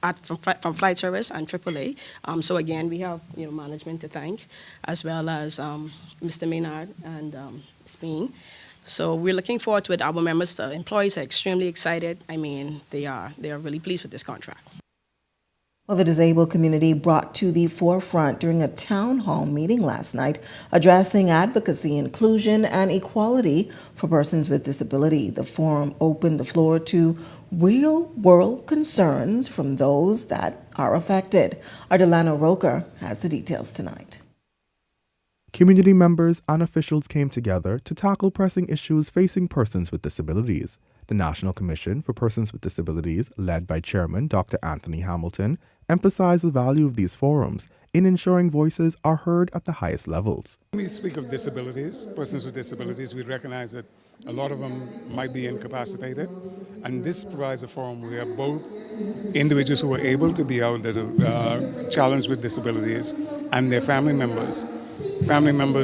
from Flight Service and AAA. So again, we have management to thank, as well as Mr. Maynard and Spain. So we're looking forward to it. Our members, the employees, are extremely excited. I mean, they are really pleased with this contract. Well, the disabled community brought to the forefront during a town hall meeting last night, addressing advocacy, inclusion, and equality for persons with disability. The forum opened the floor to real-world concerns from those that are affected. Ardelano Roker has the details tonight. Community members and officials came together to tackle pressing issues facing persons with disabilities. The National Commission for Persons with Disabilities, led by Chairman Dr. Anthony Hamilton, emphasized the value of these forums in ensuring voices are heard at the highest levels. When we speak of disabilities, persons with disabilities, we recognize that a lot of them might be incapacitated, and this provides a forum where both individuals who are able to be out that are challenged with disabilities and their family members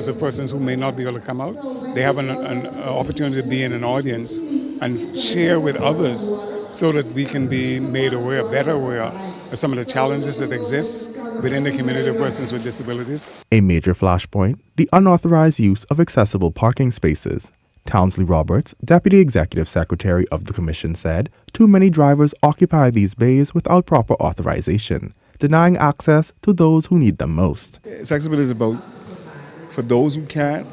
of persons who may not be able to come out, they have an opportunity to be in an audience and share with others so that we can be made aware, better aware of some of the challenges that exist within the community of persons with disabilities. A major flashpoint, the unauthorized use of accessible parking spaces. Townsley Roberts, Deputy Executive Secretary of the Commission, said too many drivers occupy these bays without proper authorization, denying access to those who need them most. Accessibility is about, for those who can't,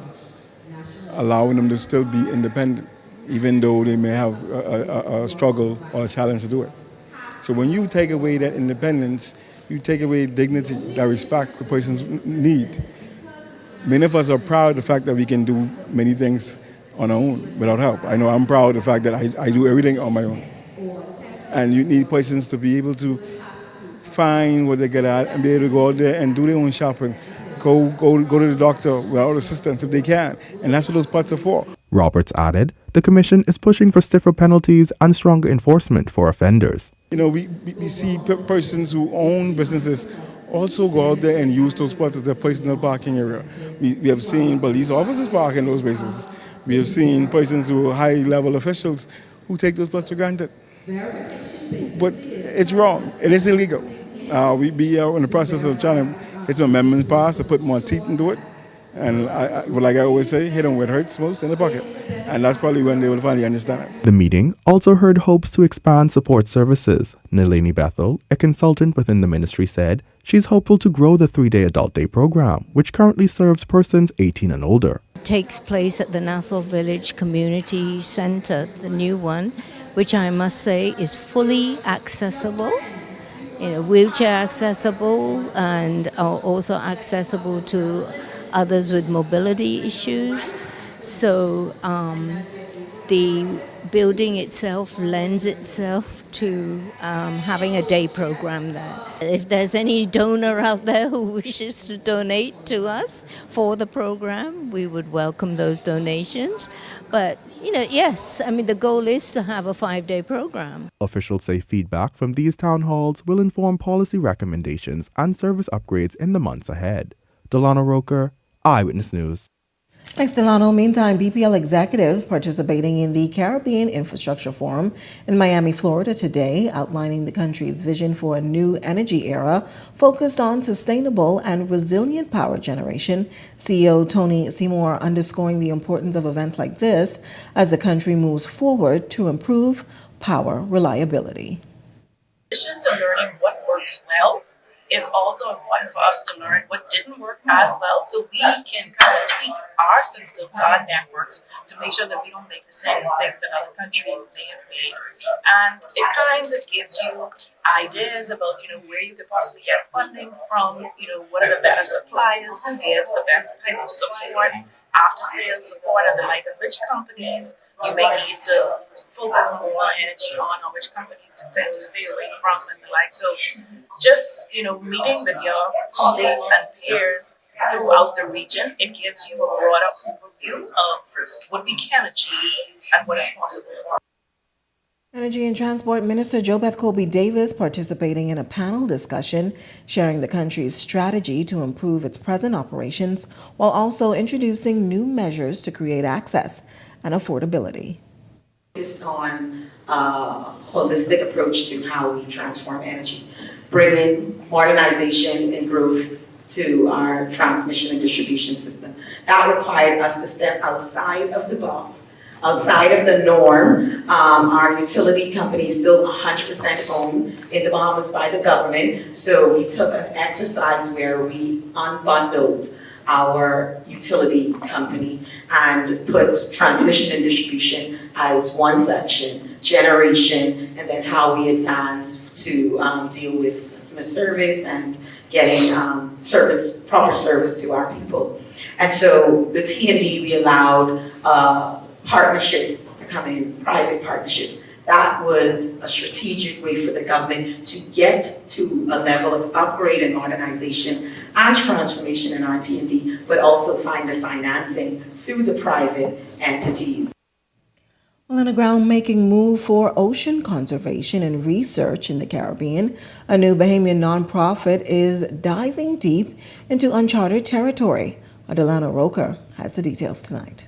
allowing them to still be independent, even though they may have a struggle or a challenge to do it. So when you take away that independence, you take away dignity, that respect the persons need. Many of us are proud of the fact that we can do many things on our own without help. I know I'm proud of the fact that I do everything on my own. And you need persons to be able to find what they get at and be able to go out there and do their own shopping. Go to the doctor without assistance if they can. And that's what those pots are for. Roberts added, the Commission is pushing for stiffer penalties and stronger enforcement for offenders. You know, we see persons who own businesses also go out there and use those spots as their personal parking area. We have seen police officers park in those spaces. We have seen persons who are high-level officials who take those spots for granted. But it's wrong. It is illegal. We are in the process of trying to get some amendments passed to put more teeth into it. And like I always say, hit them where it hurts most, in the pocket. And that's probably when they will finally understand. The meeting also heard hopes to expand support services. Nalini Bethel, a consultant within the ministry, said she's hopeful to grow the 3-day adult day program, which currently serves persons 18 and older. It takes place at the Nassau Village Community Center, the new one, which I must say is fully accessible, wheelchair accessible, and also accessible to others with mobility issues. So the building itself lends itself to having a day program there. If there's any donor out there who wishes to donate to us for the program, we would welcome those donations. But, yes, the goal is to have a 5-day program. Officials say feedback from these town halls will inform policy recommendations and service upgrades in the months ahead. Delano Roker, Eyewitness News. Thanks, Delano. Meantime, BPL executives participating in the Caribbean Infrastructure Forum in Miami, Florida today, outlining the country's vision for a new energy era focused on sustainable and resilient power generation. CEO Tony Seymour underscoring the importance of events like this as the country moves forward to improve power reliability. In addition to learning what works well, it's also important for us to learn what didn't work as well so we can kind of tweak our systems, our networks, to make sure that we don't make the same mistakes that other countries may have made. And it kind of gives you ideas about, where you could possibly get funding from, what are the better suppliers, who gives the best type of support, after-sales support, and the like of which companies you may need to focus more energy on, or which companies to tend to stay away from, and the like. So just, meeting with your colleagues and peers throughout the region, it gives you a broader overview of what we can achieve and what is possible for us. Energy and Transport Minister JoBeth Colby-Davis participating in a panel discussion sharing the country's strategy to improve its present operations while also introducing new measures to create access and affordability. Focused on a holistic approach to how we transform energy, bringing modernization and growth to our transmission and distribution system. That required us to step outside of the box, outside of the norm. Our utility company is still 100% owned in the Bahamas by the government, so we took an exercise where we unbundled our utility company and put transmission and distribution as one section, generation, and then how we advance to deal with customer service and getting proper service to our people. And so the T&D, we allowed partnerships to come in, private partnerships, That was a strategic way for the government to get to a level of upgrade and modernization and transformation in our T&D, but also find the financing through the private entities. Well, in a groundbreaking move for ocean conservation and research in the Caribbean, a new Bahamian nonprofit is diving deep into uncharted territory. Adelana Roker has the details tonight.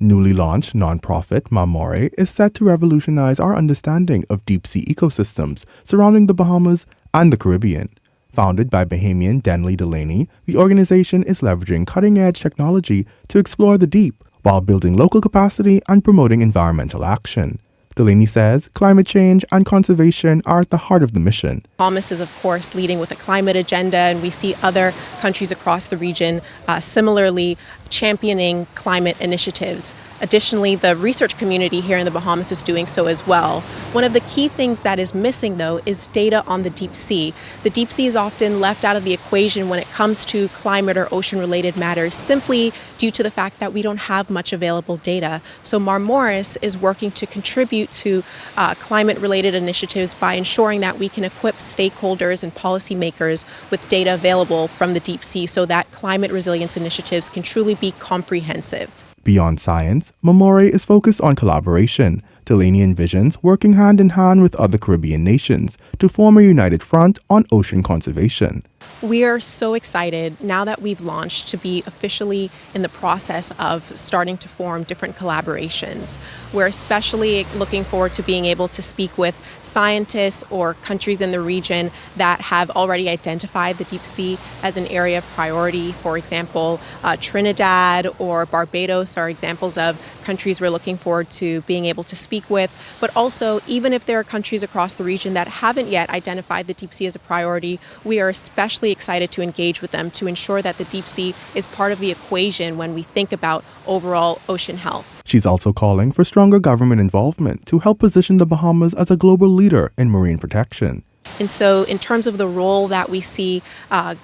Newly launched nonprofit Mamore is set to revolutionize our understanding of deep-sea ecosystems surrounding the Bahamas and the Caribbean. Founded by Bahamian Denley Delaney, the organization is leveraging cutting-edge technology to explore the deep while building local capacity and promoting environmental action. Delaney says climate change and conservation are at the heart of the mission. Bahamas is, of course, leading with a climate agenda, and we see other countries across the region similarly championing climate initiatives. Additionally, the research community here in the Bahamas is doing so as well. One of the key things that is missing, though, is data on the deep sea. The deep sea is often left out of the equation when it comes to climate or ocean-related matters, simply due to the fact that we don't have much available data. So Marmoris is working to contribute to climate-related initiatives by ensuring that we can equip stakeholders and policymakers with data available from the deep sea so that climate resilience initiatives can truly be comprehensive. Beyond science, Mamore is focused on collaboration. Delaney envisions working hand in hand with other Caribbean nations to form a united front on ocean conservation. We are so excited now that we've launched to be officially in the process of starting to form different collaborations. We're especially looking forward to being able to speak with scientists or countries in the region that have already identified the deep sea as an area of priority. For example, Trinidad or Barbados are examples of countries we're looking forward to being able to speak with. But also, even if there are countries across the region that haven't yet identified the deep sea as a priority, we are especially excited to engage with them to ensure that the deep sea is part of the equation when we think about overall ocean health. She's also calling for stronger government involvement to help position the Bahamas as a global leader in marine protection. And so in terms of the role that we see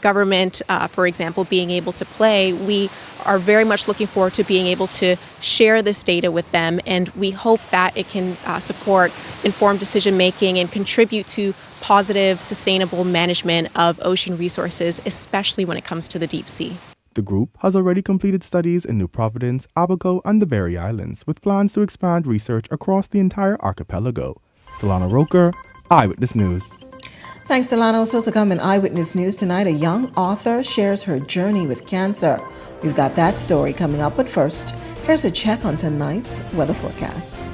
government, for example, being able to play, we are very much looking forward to being able to share this data with them, and we hope that it can support informed decision making and contribute to positive, sustainable management of ocean resources, especially when it comes to the deep sea. The group has already completed studies in New Providence, Abaco, and the Berry Islands, with plans to expand research across the entire archipelago. Delana Roker, Eyewitness News. Thanks, Delano. Also to come in Eyewitness News tonight, a young author shares her journey with cancer. We've got that story coming up, but first, here's a check on tonight's weather forecast.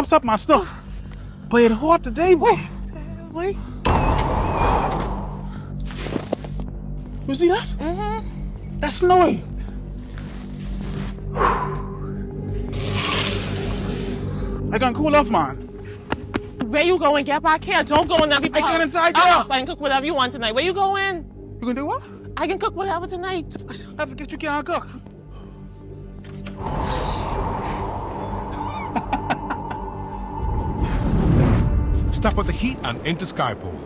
Stop, man, stop. Boy, it's hot today, boy. You see that? Mm-hmm. That's snowing. I can cool off, man. Where you going? Get back here. Don't go in there. Be I get inside there. I can cook whatever you want tonight. Where you going? You gonna do what? I can cook whatever tonight. I forget you can't cook. Step out the heat and into Skypole.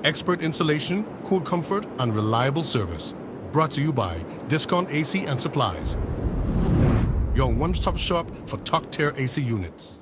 Expert installation, cool comfort, and reliable service. Brought to you by Discount AC and Supplies. Your one-stop shop for top-tier AC units.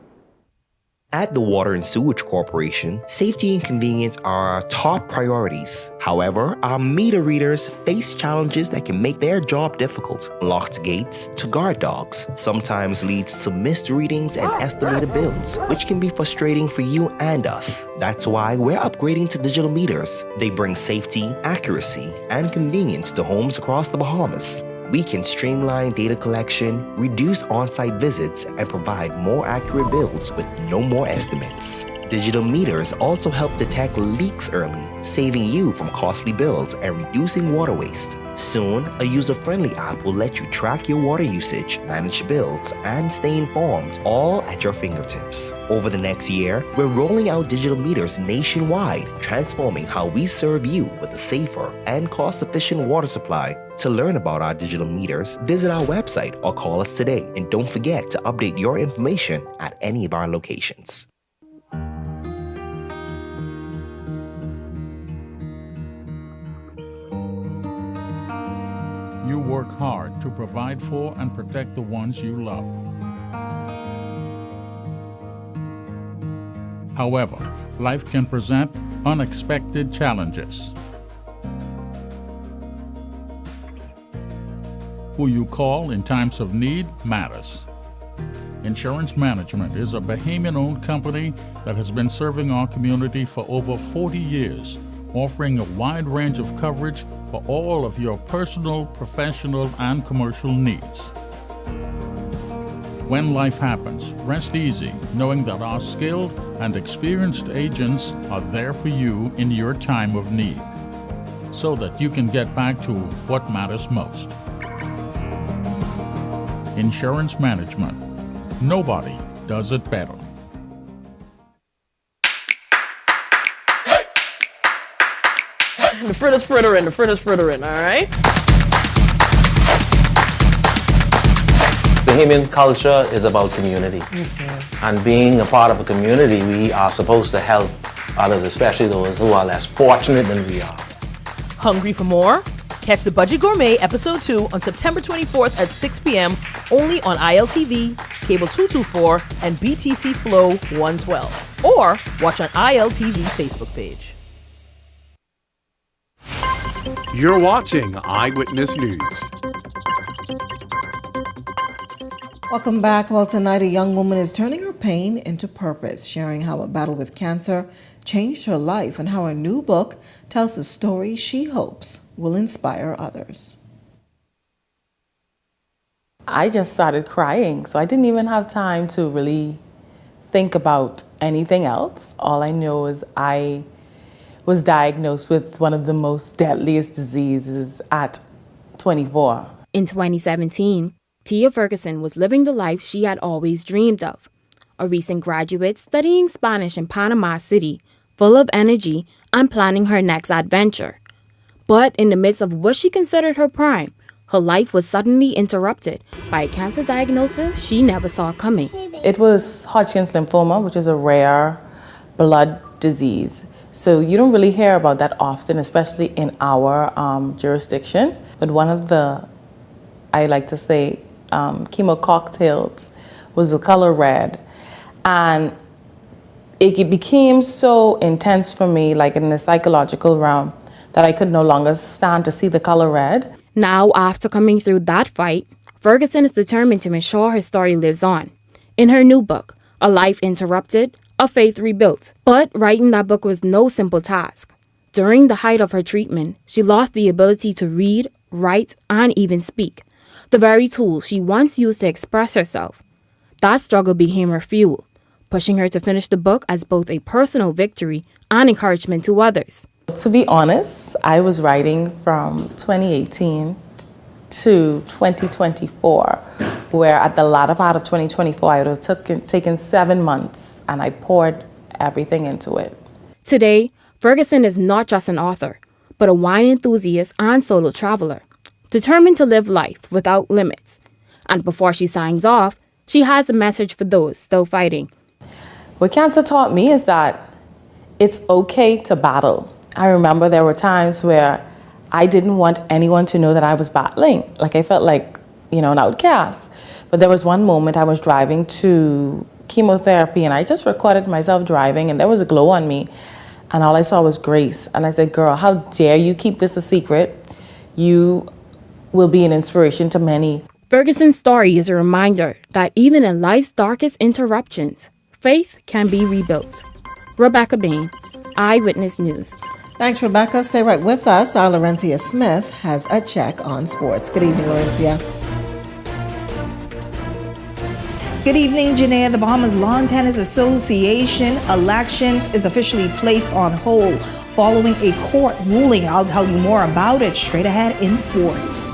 At the Water and Sewage Corporation, safety and convenience are our top priorities. However, our meter readers face challenges that can make their job difficult. Locked gates to guard dogs sometimes leads to missed readings and estimated bills, which can be frustrating for you and us. That's why we're upgrading to digital meters. They bring safety, accuracy, and convenience to homes across the Bahamas. We can streamline data collection, reduce on-site visits, and provide more accurate bills with no more estimates. Digital meters also help detect leaks early, saving you from costly bills and reducing water waste. Soon, a user-friendly app will let you track your water usage, manage bills, and stay informed, all at your fingertips. Over the next year, we're rolling out digital meters nationwide, transforming how we serve you with a safer and cost-efficient water supply. To learn about our digital meters, visit our website or call us today. And don't forget to update your information at any of our locations. You work hard to provide for and protect the ones you love. However, life can present unexpected challenges. Who you call in times of need matters. Insurance Management is a Bahamian-owned company that has been serving our community for over 40 years, offering a wide range of coverage for all of your personal, professional, and commercial needs. When life happens, rest easy knowing that our skilled and experienced agents are there for you in your time of need, so that you can get back to what matters most. Insurance Management. Nobody does it better. The fritters, all right? Bahamian culture is about community. And being a part of a community, we are supposed to help others, especially those who are less fortunate than we are. Hungry for more? Catch the Budget Gourmet Episode 2 on September 24th at 6 p.m. only on ILTV, Cable 224, and BTC Flow 112. Or watch on ILTV Facebook page. You're watching Eyewitness News. Welcome back. Well, tonight a young woman is turning her pain into purpose, sharing how a battle with cancer changed her life and how her new book tells a story she hopes will inspire others. I just started crying, so I didn't even have time to really think about anything else. All I know is I was diagnosed with one of the most deadliest diseases at 24. In 2017, Tia Ferguson was living the life she had always dreamed of. A recent graduate studying Spanish in Panama City, full of energy and planning her next adventure. But in the midst of what she considered her prime, her life was suddenly interrupted by a cancer diagnosis she never saw coming. It was Hodgkin's lymphoma, which is a rare blood disease. So you don't really hear about that often, especially in our jurisdiction. But one of the, I like to say, chemo cocktails was the color red. And it became so intense for me, like in the psychological realm, that I could no longer stand to see the color red. Now, after coming through that fight, Ferguson is determined to ensure her story lives on. In her new book, A Life Interrupted, A Faith Rebuilt. But writing that book was no simple task. During the height of her treatment, she lost the ability to read, write, and even speak, the very tools she once used to express herself. That struggle became her fuel, pushing her to finish the book as both a personal victory and encouragement to others. To be honest, I was writing from 2018 to 2024, where at the latter part of 2024, I would have taken 7 months and I poured everything into it. Today, Ferguson is not just an author, but a wine enthusiast and solo traveler, determined to live life without limits. And before she signs off, she has a message for those still fighting. What cancer taught me is that it's okay to battle. I remember there were times where I didn't want anyone to know that I was battling. Like I felt like, an outcast. But there was one moment I was driving to chemotherapy and I just recorded myself driving and there was a glow on me. And all I saw was grace. And I said, girl, how dare you keep this a secret? You will be an inspiration to many. Ferguson's story is a reminder that even in life's darkest interruptions, faith can be rebuilt. Rebecca Bain, Eyewitness News. Thanks, Rebecca. Stay right with us. Our Laurentia Smith has a check on sports. Good evening, Laurentia. Good evening, Janaea. The Bahamas Lawn Tennis Association elections is officially placed on hold following a court ruling. I'll tell you more about it straight ahead in sports.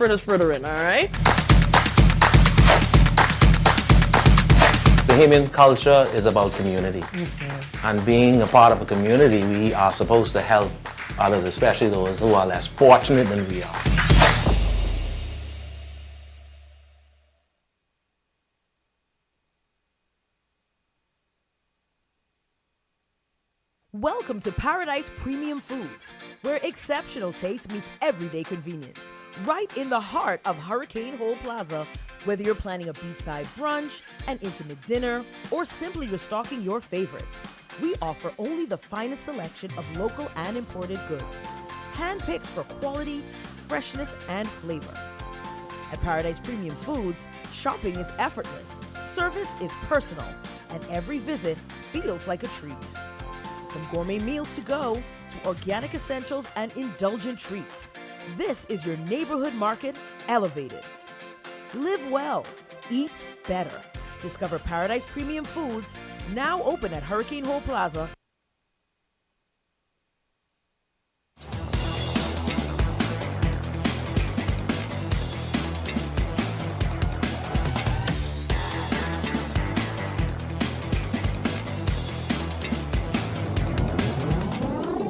The frittering, all right? Bahamian culture is about community. And being a part of a community, we are supposed to help others, especially those who are less fortunate than we are. Welcome to Paradise Premium Foods, where exceptional taste meets everyday convenience. Right in the heart of Hurricane Hole Plaza, whether you're planning a beachside brunch, an intimate dinner, or simply restocking your favorites, we offer only the finest selection of local and imported goods, handpicked for quality, freshness, and flavor. At Paradise Premium Foods, shopping is effortless, service is personal, and every visit feels like a treat. From gourmet meals to go to organic essentials and indulgent treats, this is your neighborhood market elevated. Live well, eat better. Discover Paradise Premium Foods, now open at Hurricane Hole Plaza.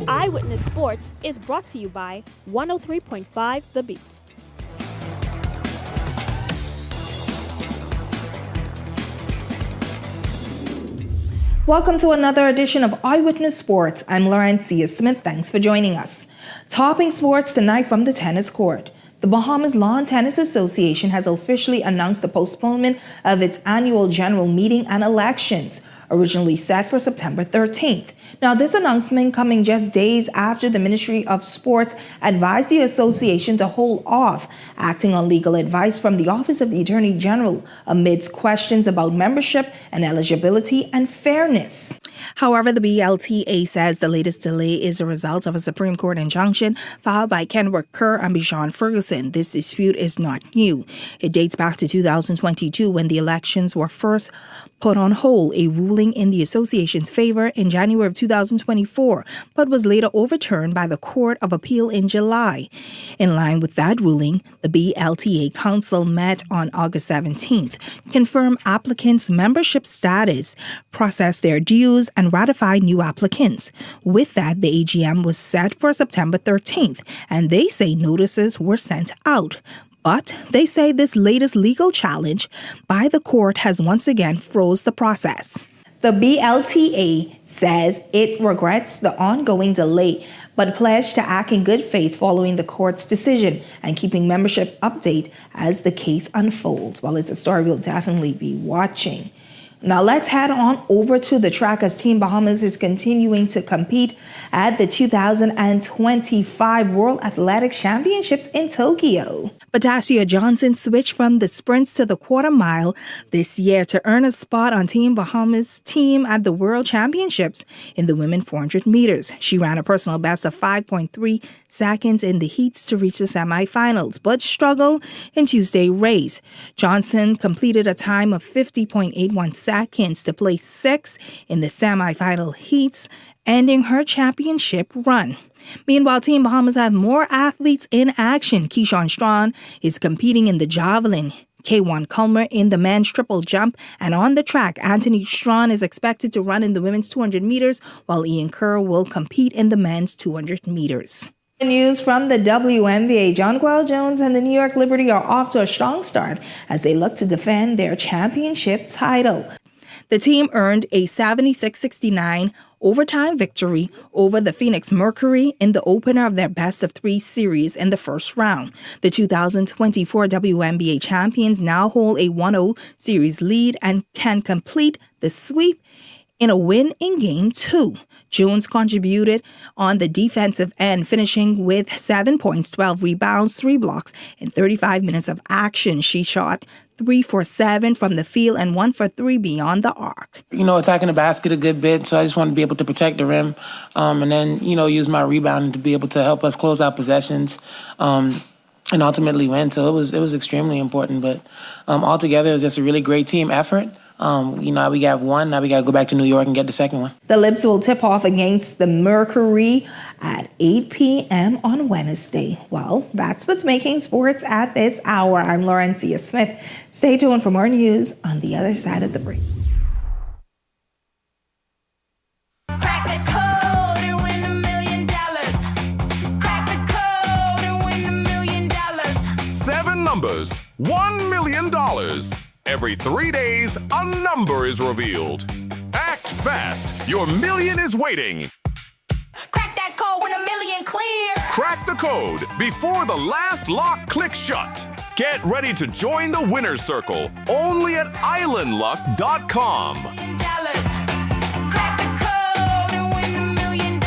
Eyewitness Sports is brought to you by 103.5 The Beat. Welcome to another edition of Eyewitness Sports. I'm Laurencia Smith. Thanks for joining us. Topping sports tonight from the tennis court. The Bahamas Lawn Tennis Association has officially announced the postponement of its annual general meeting and elections, originally set for September 13th. Now, this announcement coming just days after the Ministry of Sports advised the association to hold off acting on legal advice from the Office of the Attorney General amidst questions about membership and eligibility and fairness. However, the BLTA says the latest delay is a result of a Supreme Court injunction filed by Kenworth Kerr and Bijan Ferguson. This dispute is not new. It dates back to 2022 when the elections were first put on hold, a ruling in the association's favor in January of 2024, but was later overturned by the Court of Appeal in July. In line with that ruling, the BLTA Council met on August 17th, confirmed applicants' membership status, processed their dues, and ratified new applicants. With that, the AGM was set for September 13th, and they say notices were sent out. But they say this latest legal challenge by the court has once again froze the process. The BLTA says it regrets the ongoing delay, but pledged to act in good faith following the court's decision and keeping membership update as the case unfolds. Well, it's a story we'll definitely be watching. Now let's head on over to the track as Team Bahamas is continuing to compete at the 2025 World Athletics Championships in Tokyo. Batasia Johnson switched from the sprints to the quarter mile this year to earn a spot on Team Bahamas' team at the World Championships in the women 400 meters. She ran a personal best of 5.3 seconds in the heats to reach the semifinals, but struggled in Tuesday's race. Johnson completed a time of 50.81 seconds Atkins to place 6th in the semifinal heats, ending her championship run. Meanwhile, Team Bahamas have more athletes in action. Keyshawn Strawn is competing in the javelin, K1 Culmer in the men's triple jump, and on the track, Anthony Strawn is expected to run in the women's 200 meters, while Ian Kerr will compete in the men's 200 meters. News from the WNBA. Jonquel Jones and the New York Liberty are off to a strong start as they look to defend their championship title. The team earned a 76-69 overtime victory over the Phoenix Mercury in the opener of their best-of-3 series in the first round. The 2024 WNBA champions now hold a 1-0 series lead and can complete the sweep in a win in Game 2. Jones contributed on the defensive end, finishing with 7 points, 12 rebounds, 3 blocks, and 35 minutes of action. She shot 3 for 7 from the field and 1 for 3 beyond the arc. Attacking the basket a good bit, so I just wanted to be able to protect the rim and then, use my rebounding to be able to help us close out possessions and ultimately win. So it was extremely important. But altogether, it was just a really great team effort. We got one. Now we got to go back to New York and get the second one. The Libs will tip off against the Mercury at 8 p.m. on Wednesday. Well, that's what's making sports at this hour. I'm Laurencia Smith. Stay tuned for more news on the other side of the break. Crack the code and win $1 million. Crack the code and win $1 million. 7 numbers, $1 million. Every 3 days, a number is revealed. Act fast. Your million is waiting. Crack that code, win $1 million clear. Crack the code before the last lock clicks shut. Get ready to join the winner's circle only at islandluck.com. Crack the code and win $1 million.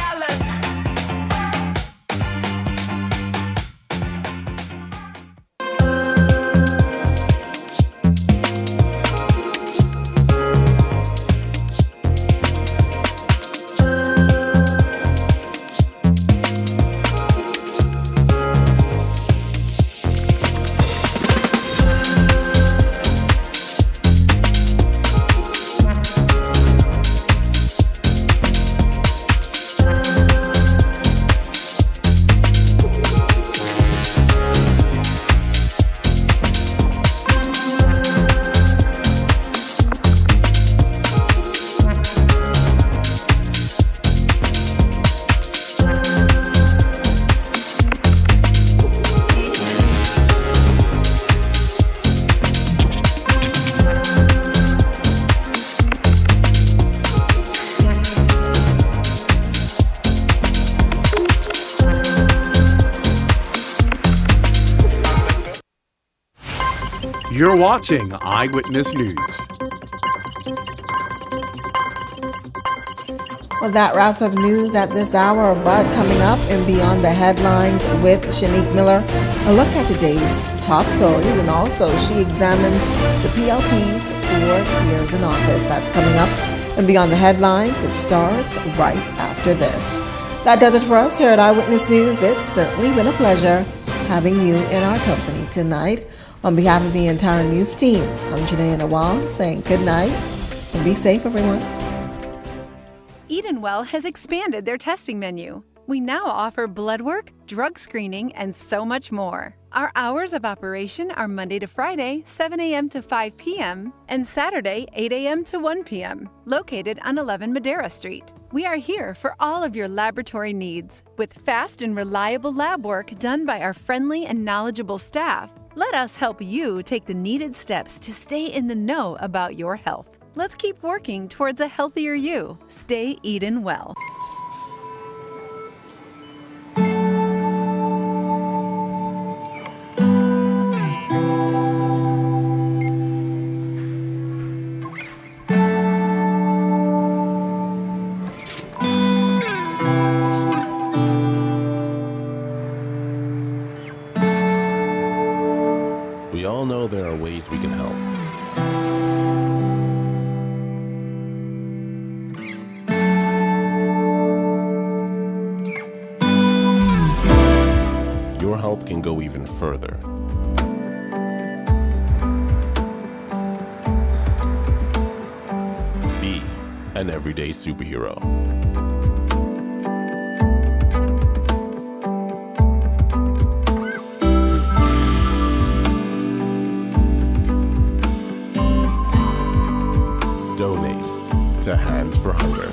You're watching Eyewitness News. Well, that wraps up news at this hour, but coming up and beyond the headlines with Shanique Miller, a look at today's top stories, and also she examines the PLP's 4 years in office. That's coming up and beyond the headlines. It starts right after this. That does it for us here at Eyewitness News. It's certainly been a pleasure having you in our company tonight. On behalf of the entire news team, I'm Janae Nawal saying good night and be safe, everyone. Edenwell has expanded their testing menu. We now offer blood work, drug screening, and so much more. Our hours of operation are Monday to Friday, 7 a.m. to 5 p.m., and Saturday, 8 a.m. to 1 p.m., located on 11 Madera Street. We are here for all of your laboratory needs, with fast and reliable lab work done by our friendly and knowledgeable staff. Let us help you take the needed steps to stay in the know about your health. Let's keep working towards a healthier you. Stay Eden well. We all know there are ways we can help. Your help can go even further. an everyday superhero. Donate to Hands for Hunger.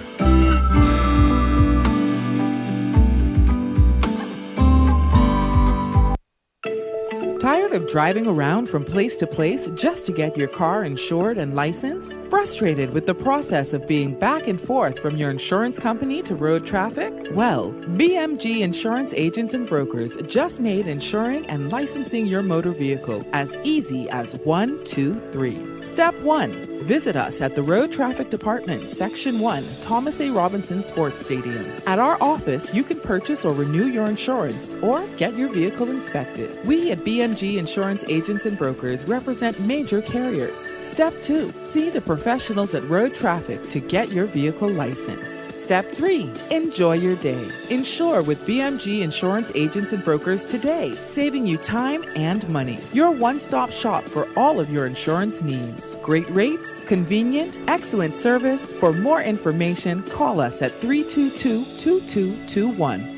Tired of driving around from place to place just to get your car insured and licensed? Frustrated with the process of being back and forth from your insurance company to road traffic? Well, BMG Insurance Agents and Brokers just made insuring and licensing your motor vehicle as easy as 1, 2, 3. Step 1. Visit us at the Road Traffic Department, Section 1, Thomas A. Robinson Sports Stadium. At our office, you can purchase or renew your insurance or get your vehicle inspected. We at BMG Insurance Agents and Brokers represent major carriers. Step 2. See the professionals at Road Traffic to get your vehicle licensed. Step 3. Enjoy your day. Insure with BMG Insurance Agents and Brokers today, saving you time and money. Your one-stop shop for all of your insurance needs. Great rates, convenient, excellent service. For more information, call us at 322-2221.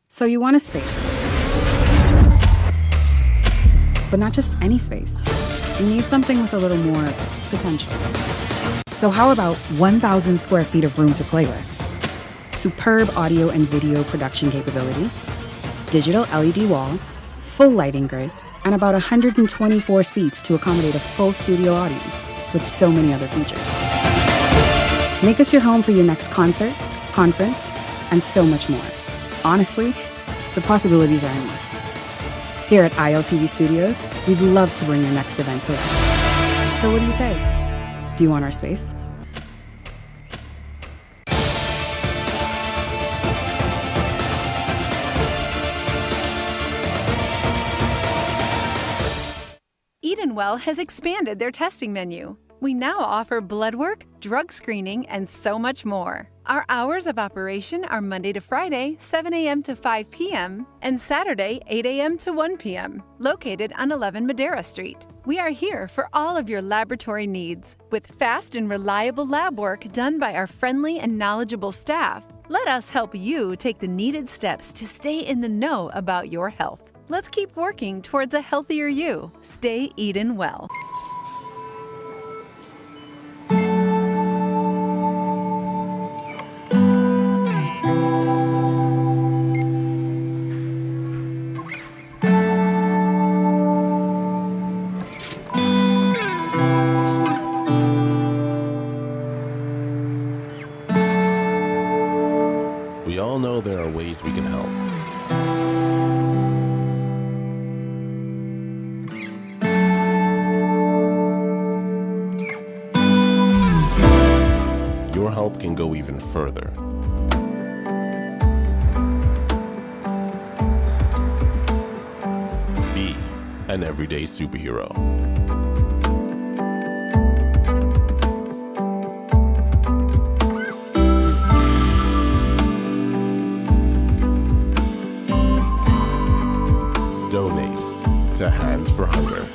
So you want a space. But not just any space. You need something with a little more potential. So how about 1,000 square feet of room to play with? Superb audio and video production capability, digital LED wall, full lighting grid, and about 124 seats to accommodate a full studio audience with so many other features. Make us your home for your next concert, conference, and so much more. Honestly, the possibilities are endless. Here at ILTV Studios, we'd love to bring your next event to life. So what do you say? Do you want our space? Edenwell has expanded their testing menu. We now offer blood work, drug screening, and so much more. Our hours of operation are Monday to Friday, 7 a.m. to 5 p.m., and Saturday, 8 a.m. to 1 p.m., located on 11 Madera Street. We are here for all of your laboratory needs, with fast and reliable lab work done by our friendly and knowledgeable staff. Let us help you take the needed steps to stay in the know about your health. Let's keep working towards a healthier you. Stay Eden well. We all know there are ways we can help. Your help can go even further. Be an everyday superhero. Donate to Hands for Hunger.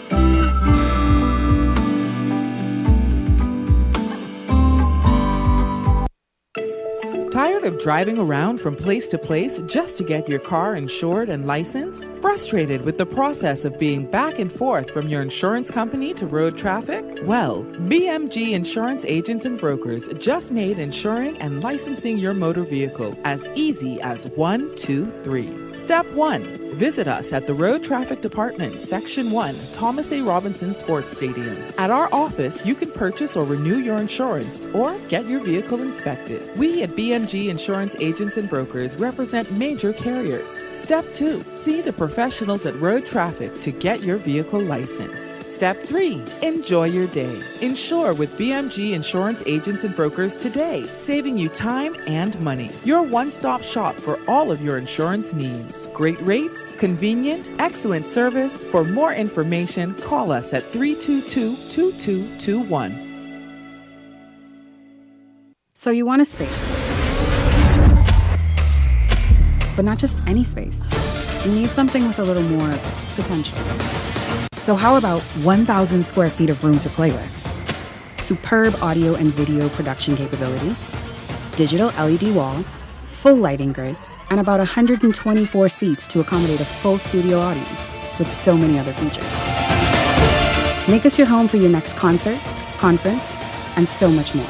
Tired of driving around from place to place just to get your car insured and licensed? Frustrated with the process of being back and forth from your insurance company to road traffic? Well, BMG Insurance Agents and Brokers just made insuring and licensing your motor vehicle as easy as 1, 2, 3. Step 1. Visit us at the Road Traffic Department, Section 1, Thomas A. Robinson Sports Stadium. At our office, you can purchase or renew your insurance or get your vehicle inspected. We at BMG Insurance Agents and Brokers represent major carriers. Step 2. See the professionals at Road Traffic to get your vehicle licensed. Step 3. Enjoy your day. Insure with BMG Insurance Agents and Brokers today, saving you time and money. Your one-stop shop for all of your insurance needs. Great rates, convenient, excellent service. For more information, call us at 322-2221. So you want a space. But not just any space. You need something with a little more potential. So how about 1,000 square feet of room to play with? superb audio and video production capability, digital LED wall, full lighting grid, and about 124 seats to accommodate a full studio audience, with so many other features. Make us your home for your next concert, conference, and so much more.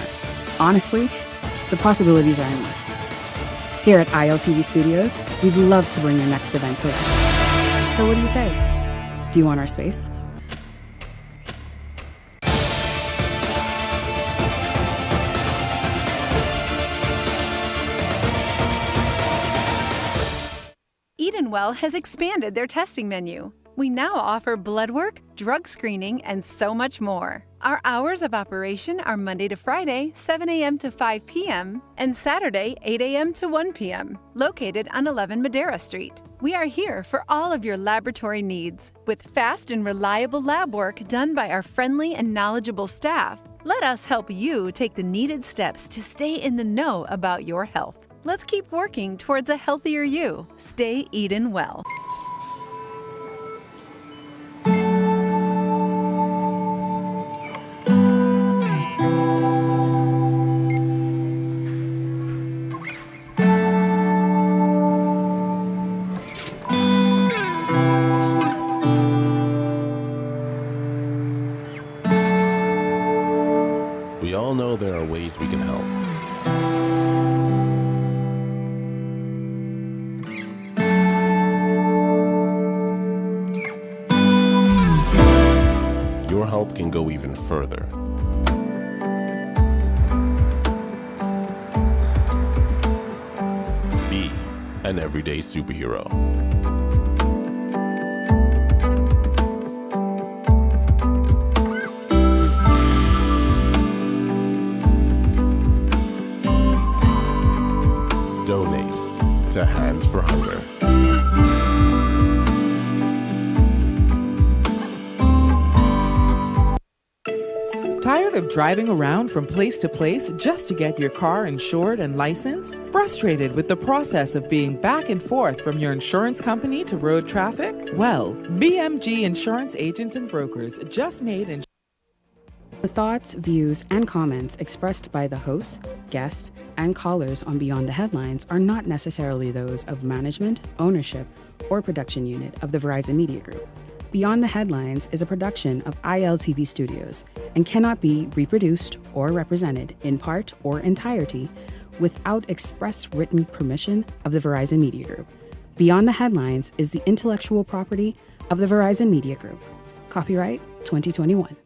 Honestly, the possibilities are endless. Here at ILTV Studios, we'd love to bring your next event to life. So what do you say? Do you want our space? Edenwell has expanded their testing menu. We now offer blood work, drug screening, and so much more. Our hours of operation are Monday to Friday, 7 a.m. to 5 p.m., and Saturday, 8 a.m. to 1 p.m., located on 11 Madera Street. We are here for all of your laboratory needs, with fast and reliable lab work done by our friendly and knowledgeable staff. Let us help you take the needed steps to stay in the know about your health. Let's keep working towards a healthier you. Stay Eden well. We all know there are ways we can help. Your help can go even further. Be an everyday superhero. Donate to Hands for Hunger. Tired of driving around from place to place just to get your car insured and licensed? Frustrated with the process of being back and forth from your insurance company to road traffic? Well, BMG Insurance Agents and Brokers just made The thoughts, views, and comments expressed by the hosts, guests, and callers on Beyond the Headlines are not necessarily those of management, ownership, or production unit of the Verizon Media Group. Beyond the Headlines is a production of ILTV Studios and cannot be reproduced or represented in part or entirety without express written permission of the Verizon Media Group. Beyond the Headlines is the intellectual property of the Verizon Media Group. Copyright 2021.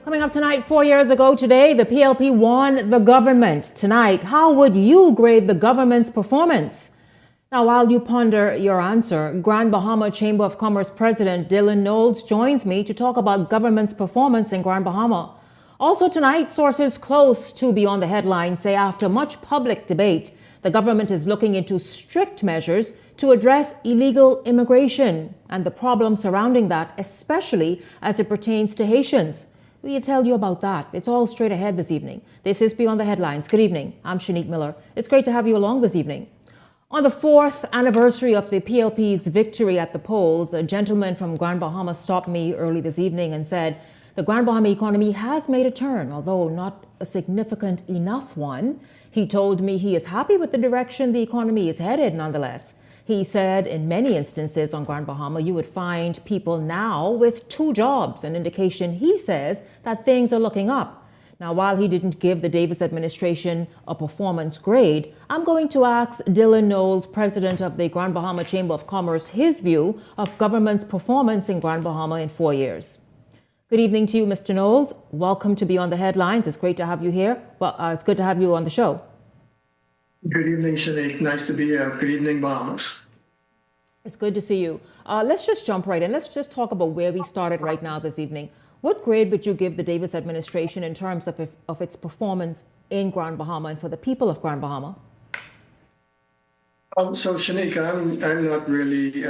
Coming up tonight, 4 years ago today, the PLP won the government. Tonight, how would you grade the government's performance? Now, while you ponder your answer, Grand Bahama Chamber of Commerce President Dylan Knowles joins me to talk about government's performance in Grand Bahama. Also tonight, sources close to Beyond the Headlines say after much public debate, the government is looking into strict measures to address illegal immigration and the problems surrounding that, especially as it pertains to Haitians. We'll tell you about that. It's all straight ahead this evening. This is Beyond the Headlines. Good evening. I'm Shanique Miller. It's great to have you along this evening. On the 4th anniversary of the PLP's victory at the polls, a gentleman from Grand Bahama stopped me early this evening and said the Grand Bahama economy has made a turn, although not a significant enough one. He told me he is happy with the direction the economy is headed nonetheless. He said in many instances on Grand Bahama, you would find people now with 2 jobs, an indication, he says, that things are looking up. Now, while he didn't give the Davis administration a performance grade, I'm going to ask Dylan Knowles, president of the Grand Bahama Chamber of Commerce, his view of government's performance in Grand Bahama in 4 years. Good evening to you, Mr. Knowles. Welcome to Beyond the Headlines. It's great to have you here. Well, it's good to have you on the show. Good evening, Shanique. Nice to be here. Good evening, Bahamas. It's good to see you. Let's just jump right in. Let's just talk about where we started right now this evening. What grade would you give the Davis administration in terms of its performance in Grand Bahama and for the people of Grand Bahama? So, Shanique, I'm not really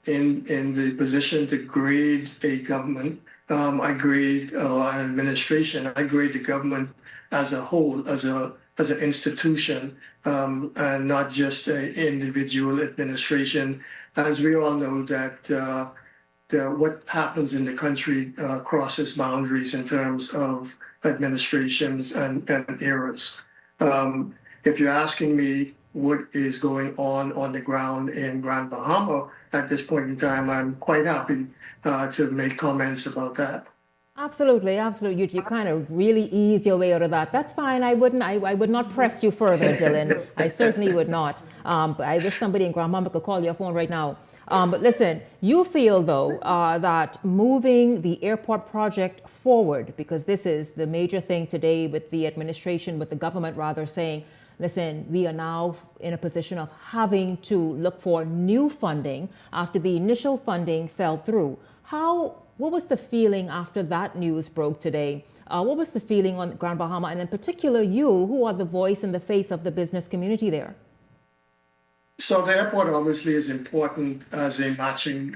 in the position to grade a government. I grade an administration. I grade the government as a whole, as an institution, and not just an individual administration. As we all know that what happens in the country crosses boundaries in terms of administrations and eras. If you're asking me what is going on the ground in Grand Bahama at this point in time, I'm quite happy to make comments about that. Absolutely, absolutely. You kind of really ease your way out of that. That's fine. I would not press you further, Dylan. I certainly would not. But I wish somebody in Grand Bahama could call your phone right now. But listen, you feel though that moving the airport project forward, because this is the major thing today with the administration, with the government rather saying, listen, we are now in a position of having to look for new funding after the initial funding fell through. What was the feeling after that news broke today? What was the feeling on Grand Bahama, and in particular you, who are the voice and the face of the business community there? So the airport obviously is important as a matching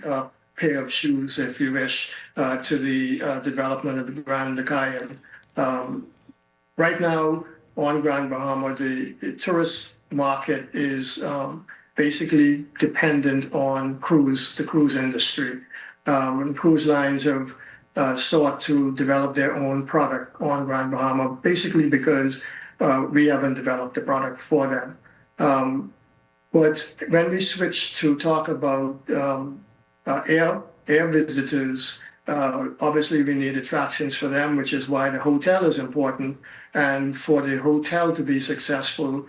pair of shoes, if you wish, to the development of the Grand Cayman. Right now on Grand Bahama, the tourist market is basically dependent on the cruise industry. And cruise lines have sought to develop their own product on Grand Bahama, basically because we haven't developed the product for them. But when we switch to talk about air visitors, obviously we need attractions for them, which is why the hotel is important. And for the hotel to be successful,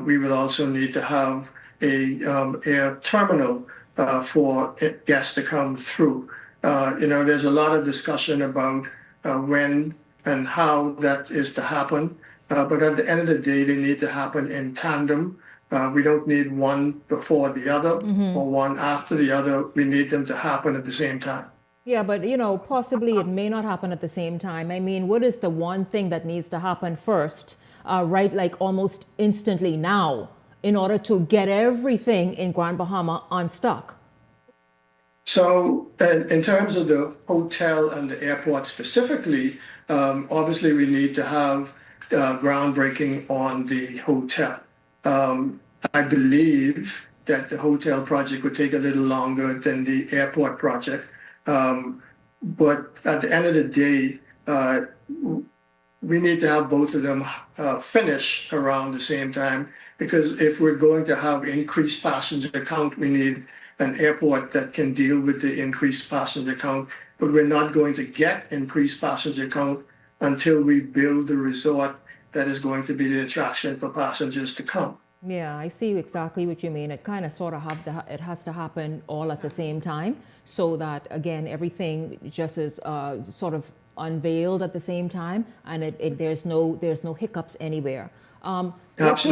we will also need to have a air terminal for guests to come through. There's a lot of discussion about when and how that is to happen. But at the end of the day, they need to happen in tandem. We don't need one before the other or one after the other. We need them to happen at the same time. Yeah, but possibly it may not happen at the same time. I mean, what is the one thing that needs to happen first, right, like almost instantly now, in order to get everything in Grand Bahama unstuck? So in terms of the hotel and the airport specifically, obviously we need to have groundbreaking on the hotel. I believe that the hotel project would take a little longer than the airport project. But at the end of the day, we need to have both of them finish around the same time, because if we're going to have increased passenger count, we need an airport that can deal with the increased passenger count. But we're not going to get increased passenger count until we build the resort that is going to be the attraction for passengers to come. Yeah, I see exactly what you mean. It kind of sort of it has to happen all at the same time, so that again everything just is sort of unveiled at the same time, and there's no hiccups anywhere. Let's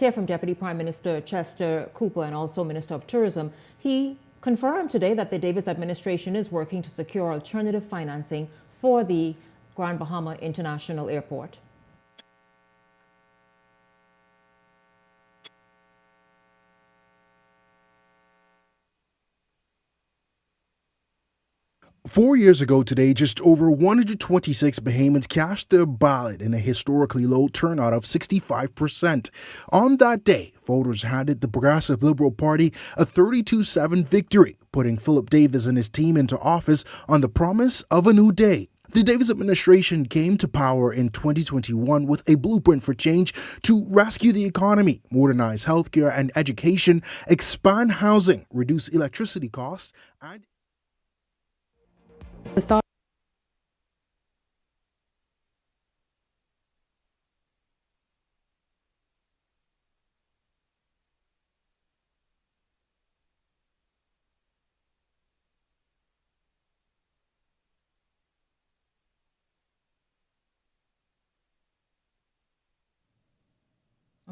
hear from Deputy Prime Minister Chester Cooper and also Minister of Tourism. He confirmed today that the Davis administration is working to secure alternative financing for the Grand Bahama International Airport. Four years ago today, just over 126 Bahamians cast their ballot in a historically low turnout of 65%. On that day, voters handed the Progressive Liberal Party a 32-7 victory, putting Philip Davis and his team into office on the promise of a new day. The Davis administration came to power in 2021 with a blueprint for change to rescue the economy, modernize healthcare and education, expand housing, reduce electricity costs, and the thought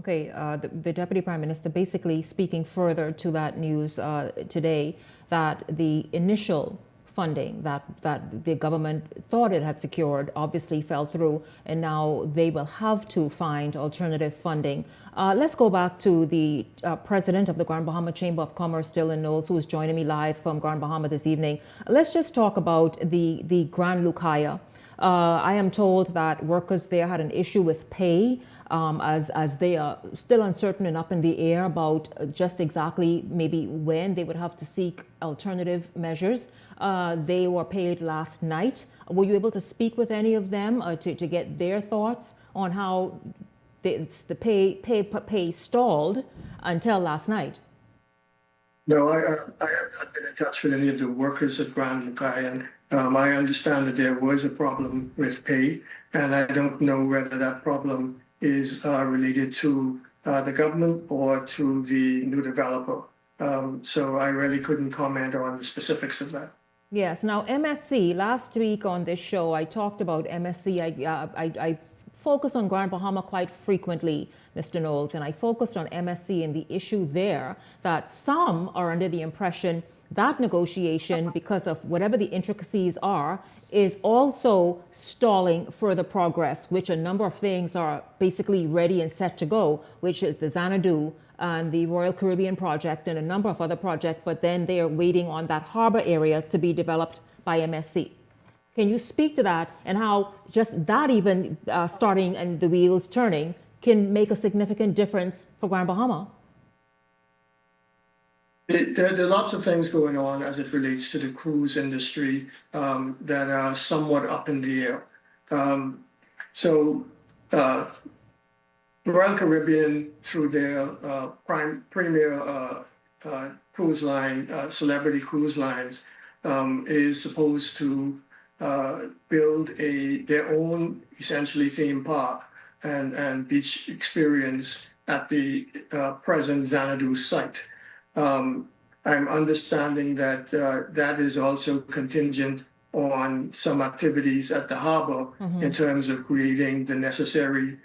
Okay, the Deputy Prime Minister basically speaking further to that news today that the initial funding that the government thought it had secured obviously fell through, and now they will have to find alternative funding. Let's go back to the president of the Grand Bahama Chamber of Commerce, Dylan Knowles, who is joining me live from Grand Bahama this evening. Let's just talk about the Grand Lucaya. I am told that workers there had an issue with pay, as they are still uncertain and up in the air about just exactly maybe when they would have to seek alternative measures. They were paid last night. Were you able to speak with any of them to get their thoughts on how the pay stalled until last night? No, I have not been in touch with any of the workers at Grand Lucayan. I understand that there was a problem with pay, and I don't know whether that problem is related to the government or to the new developer. So I really couldn't comment on the specifics of that. Yes. Now, MSC, last week on this show, I talked about MSC. I focus on Grand Bahama quite frequently, Mr. Knowles, and I focused on MSC and the issue there that some are under the impression that negotiation, because of whatever the intricacies are, is also stalling further progress, which a number of things are basically ready and set to go, which is the Xanadu and the Royal Caribbean project and a number of other projects, but then they are waiting on that harbor area to be developed by MSC. Can you speak to that and how just that even starting and the wheels turning can make a significant difference for Grand Bahama? There are lots of things going on as it relates to the cruise industry that are somewhat up in the air. Royal Caribbean, through their premier cruise line, Celebrity Cruise Lines, is supposed to build their own essentially theme park and beach experience at the present Xanadu site. I'm understanding that that is also contingent on some activities at the harbor in terms of creating the necessary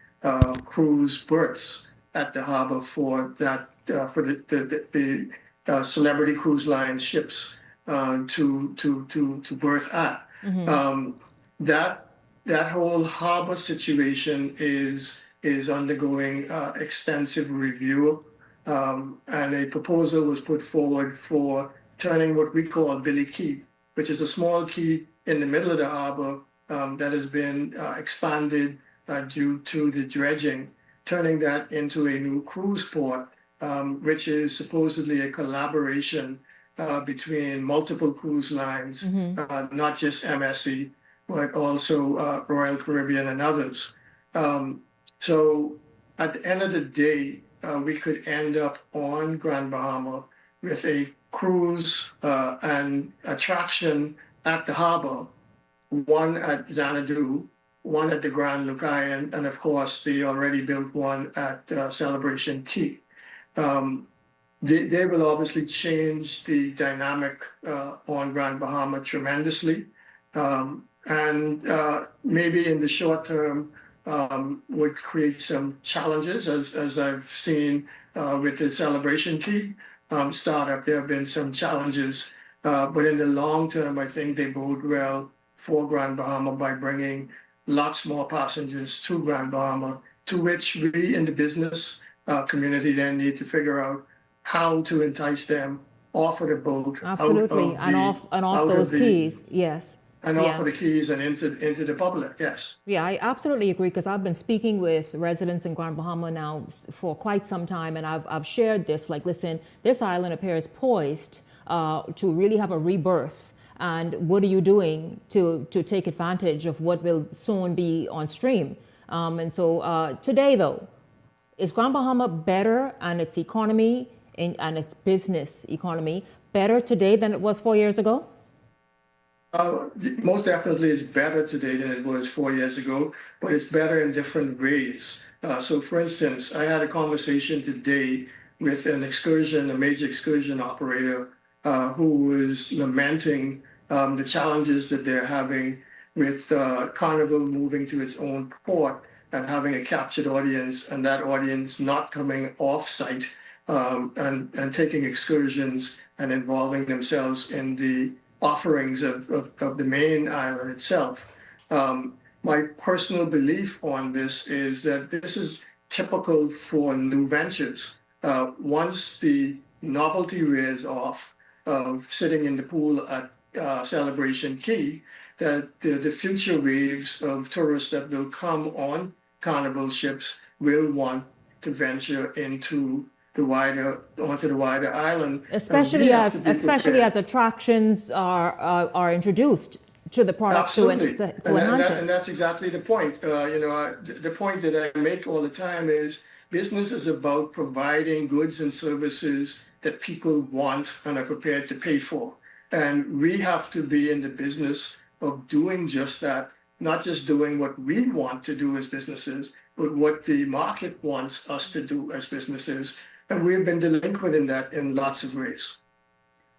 cruise berths at the harbor for that for the Celebrity Cruise Line ships to berth at. That whole harbor situation is undergoing extensive review. And a proposal was put forward for turning what we call Billy Key, which is a small key in the middle of the harbor that has been expanded due to the dredging, turning that into a new cruise port, which is supposedly a collaboration between multiple cruise lines, not just MSC, but also Royal Caribbean and others. So at the end of the day, we could end up on Grand Bahama with a cruise and attraction at the harbor, one at Xanadu, one at the Grand Lucayan, and of course the already built one at Celebration Key. They will obviously change the dynamic on Grand Bahama tremendously, and maybe in the short term would create some challenges, as I've seen with the Celebration Key startup. There have been some challenges, but in the long term, I think they bode well for Grand Bahama by bringing lots more passengers to Grand Bahama, to which we in the business community then need to figure out how to entice them off of the boat, absolutely, off those keys, yes. And offer the keys and into the public, yes. Yeah, I absolutely agree, because I've been speaking with residents in Grand Bahama now for quite some time, and I've shared this, like, listen, this island appears poised to really have a rebirth. And what are you doing to take advantage of what will soon be on stream? And so today, though, is Grand Bahama better, and its economy and its business economy better today than it was 4 years ago? Most definitely it's better today than it was 4 years ago, but it's better in different ways. So for instance, I had a conversation today with a major excursion operator who was lamenting the challenges that they're having with Carnival moving to its own port and having a captured audience, and that audience not coming off-site and taking excursions and involving themselves in the offerings of the main island itself. My personal belief on this is that this is typical for new ventures. Once the novelty wears off of sitting in the pool at Celebration Key, that the future waves of tourists that will come on Carnival ships will want to venture onto the wider island. Especially as attractions are introduced to the product to enhance it. And that's exactly the point. The point that I make all the time is business is about providing goods and services that people want and are prepared to pay for. And we have to be in the business of doing just that, not just doing what we want to do as businesses, but what the market wants us to do as businesses. And we've been delinquent in that in lots of ways.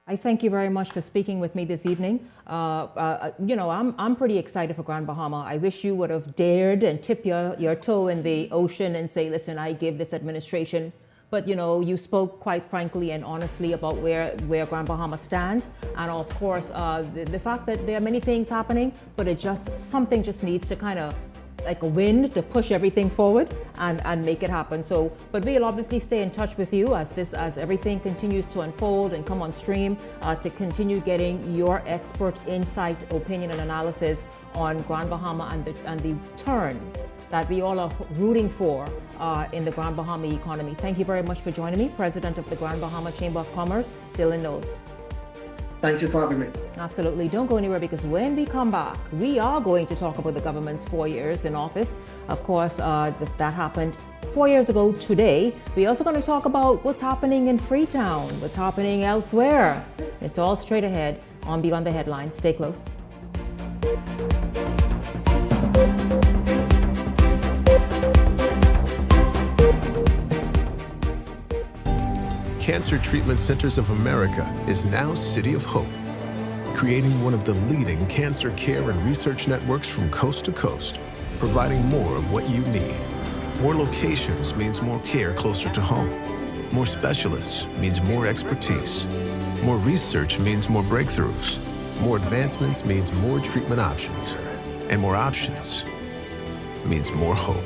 I thank you very much for speaking with me this evening. I'm pretty excited for Grand Bahama. I wish you would have dared and tip your toe in the ocean and say, listen, I give this administration. But, you spoke quite frankly and honestly about where Grand Bahama stands. And of course, the fact that there are many things happening, but something just needs to kind of like a wind to push everything forward and make it happen. But we'll obviously stay in touch with you as everything continues to unfold and come on stream to continue getting your expert insight, opinion, and analysis on Grand Bahama and the turn that we all are rooting for in the Grand Bahama economy. Thank you very much for joining me, President of the Grand Bahama Chamber of Commerce, Dylan Knowles. Thank you for having me. Absolutely. Don't go anywhere, because when we come back, we are going to talk about the government's 4 years in office. Of course, that happened 4 years ago today. We're also going to talk about what's happening in Freetown, what's happening elsewhere. It's all straight ahead on Beyond the Headlines. Stay close. Cancer Treatment Centers of America is now City of Hope, creating one of the leading cancer care and research networks from coast to coast, providing more of what you need. More locations means more care closer to home. More specialists means more expertise. More research means more breakthroughs. More advancements means more treatment options. And more options means more hope.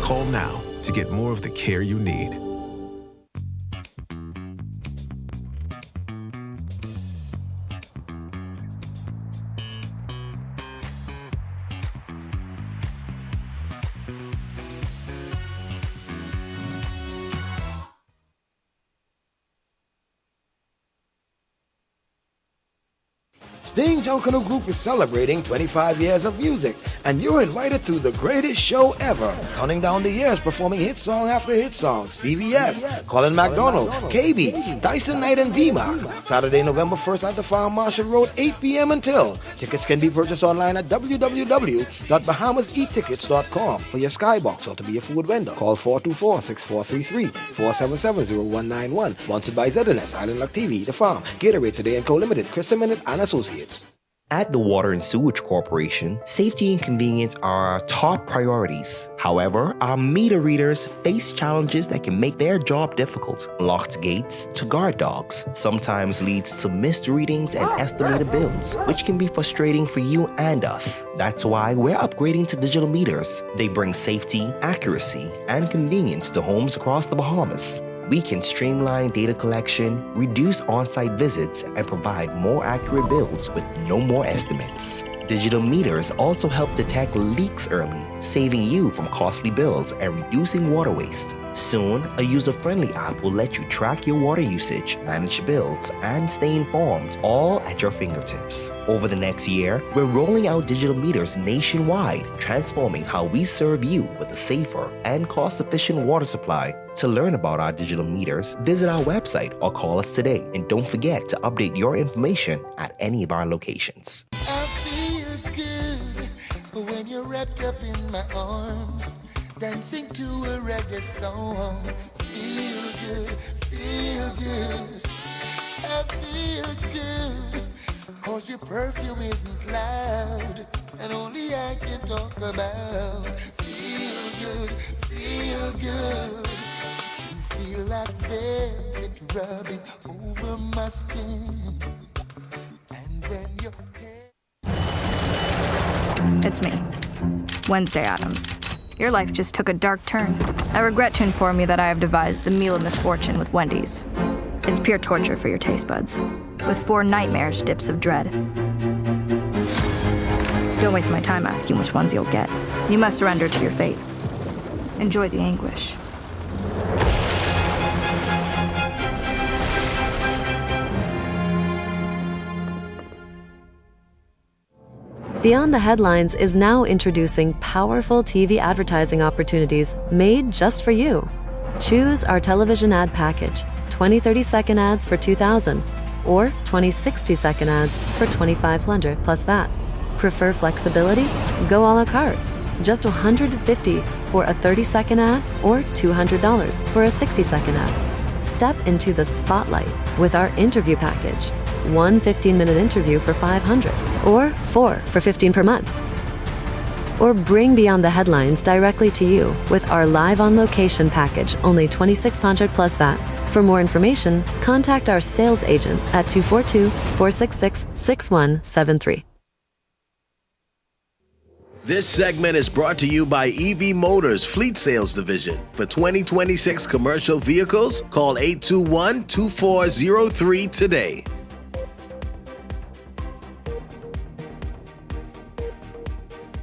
Call now to get more of the care you need. Sting Junkanoo Group is celebrating 25 years of music, and you're invited to the greatest show ever. Counting down the years, performing hit song after hit song. Stevie S, Colin McDonald, KB, Dyson Knight, and D-Mark. Saturday, November 1st at the Farm Marshall Road, 8 p.m. until. Tickets can be purchased online at www.bahamasettickets.com for your skybox or to be a food vendor. Call 424-6433, 477-0191. Sponsored by ZNS, Island Luck TV, The Farm, Gatorade Today & Co. Limited, Chris Minute, and Associates. At the Water and Sewage Corporation, safety and convenience are our top priorities. However, our meter readers face challenges that can make their job difficult. Locked gates to guard dogs sometimes leads to missed readings and estimated bills, which can be frustrating for you and us. That's why we're upgrading to digital meters. They bring safety, accuracy, and convenience to homes across the Bahamas. We can streamline data collection, reduce on-site visits, and provide more accurate bills with no more estimates. Digital meters also help detect leaks early, saving you from costly bills and reducing water waste. Soon, a user-friendly app will let you track your water usage, manage bills, and stay informed, all at your fingertips. Over the next year, we're rolling out digital meters nationwide, transforming how we serve you with a safer and cost-efficient water supply. To learn about our digital meters, visit our website or call us today. And don't forget to update your information at any of our locations. I feel good when you're wrapped up in my arms, dancing to a reggae song. Feel good, feel good. I feel good, 'cause your perfume isn't loud, and only I can talk about. Feel good, feel good. You feel like velvet rubbing over my skin, and It's me, Wednesday Addams. Your life just took a dark turn. I regret to inform you that I have devised the meal of misfortune with Wendy's. It's pure torture for your taste buds, with 4 nightmares dips of dread. Don't waste my time asking which ones you'll get. You must surrender to your fate. Enjoy the anguish. Beyond the Headlines is now introducing powerful TV advertising opportunities made just for you. Choose our television ad package, 20 30-second ads for $2,000 or 20 60-second ads for $2,500 plus VAT. Prefer flexibility? Go a la carte. Just $150 for a 30-second ad or $200 for a 60-second ad. Step into the spotlight with our interview package. 1 15-minute interview for $500 or 4 for $15 per month. Or bring Beyond the Headlines directly to you with our live on location package, only $2,600 plus VAT. For more information, contact our sales agent at 242-466-6173. This segment is brought to you by EV Motors Fleet Sales Division. For 2026 commercial vehicles, call 821-2403 today.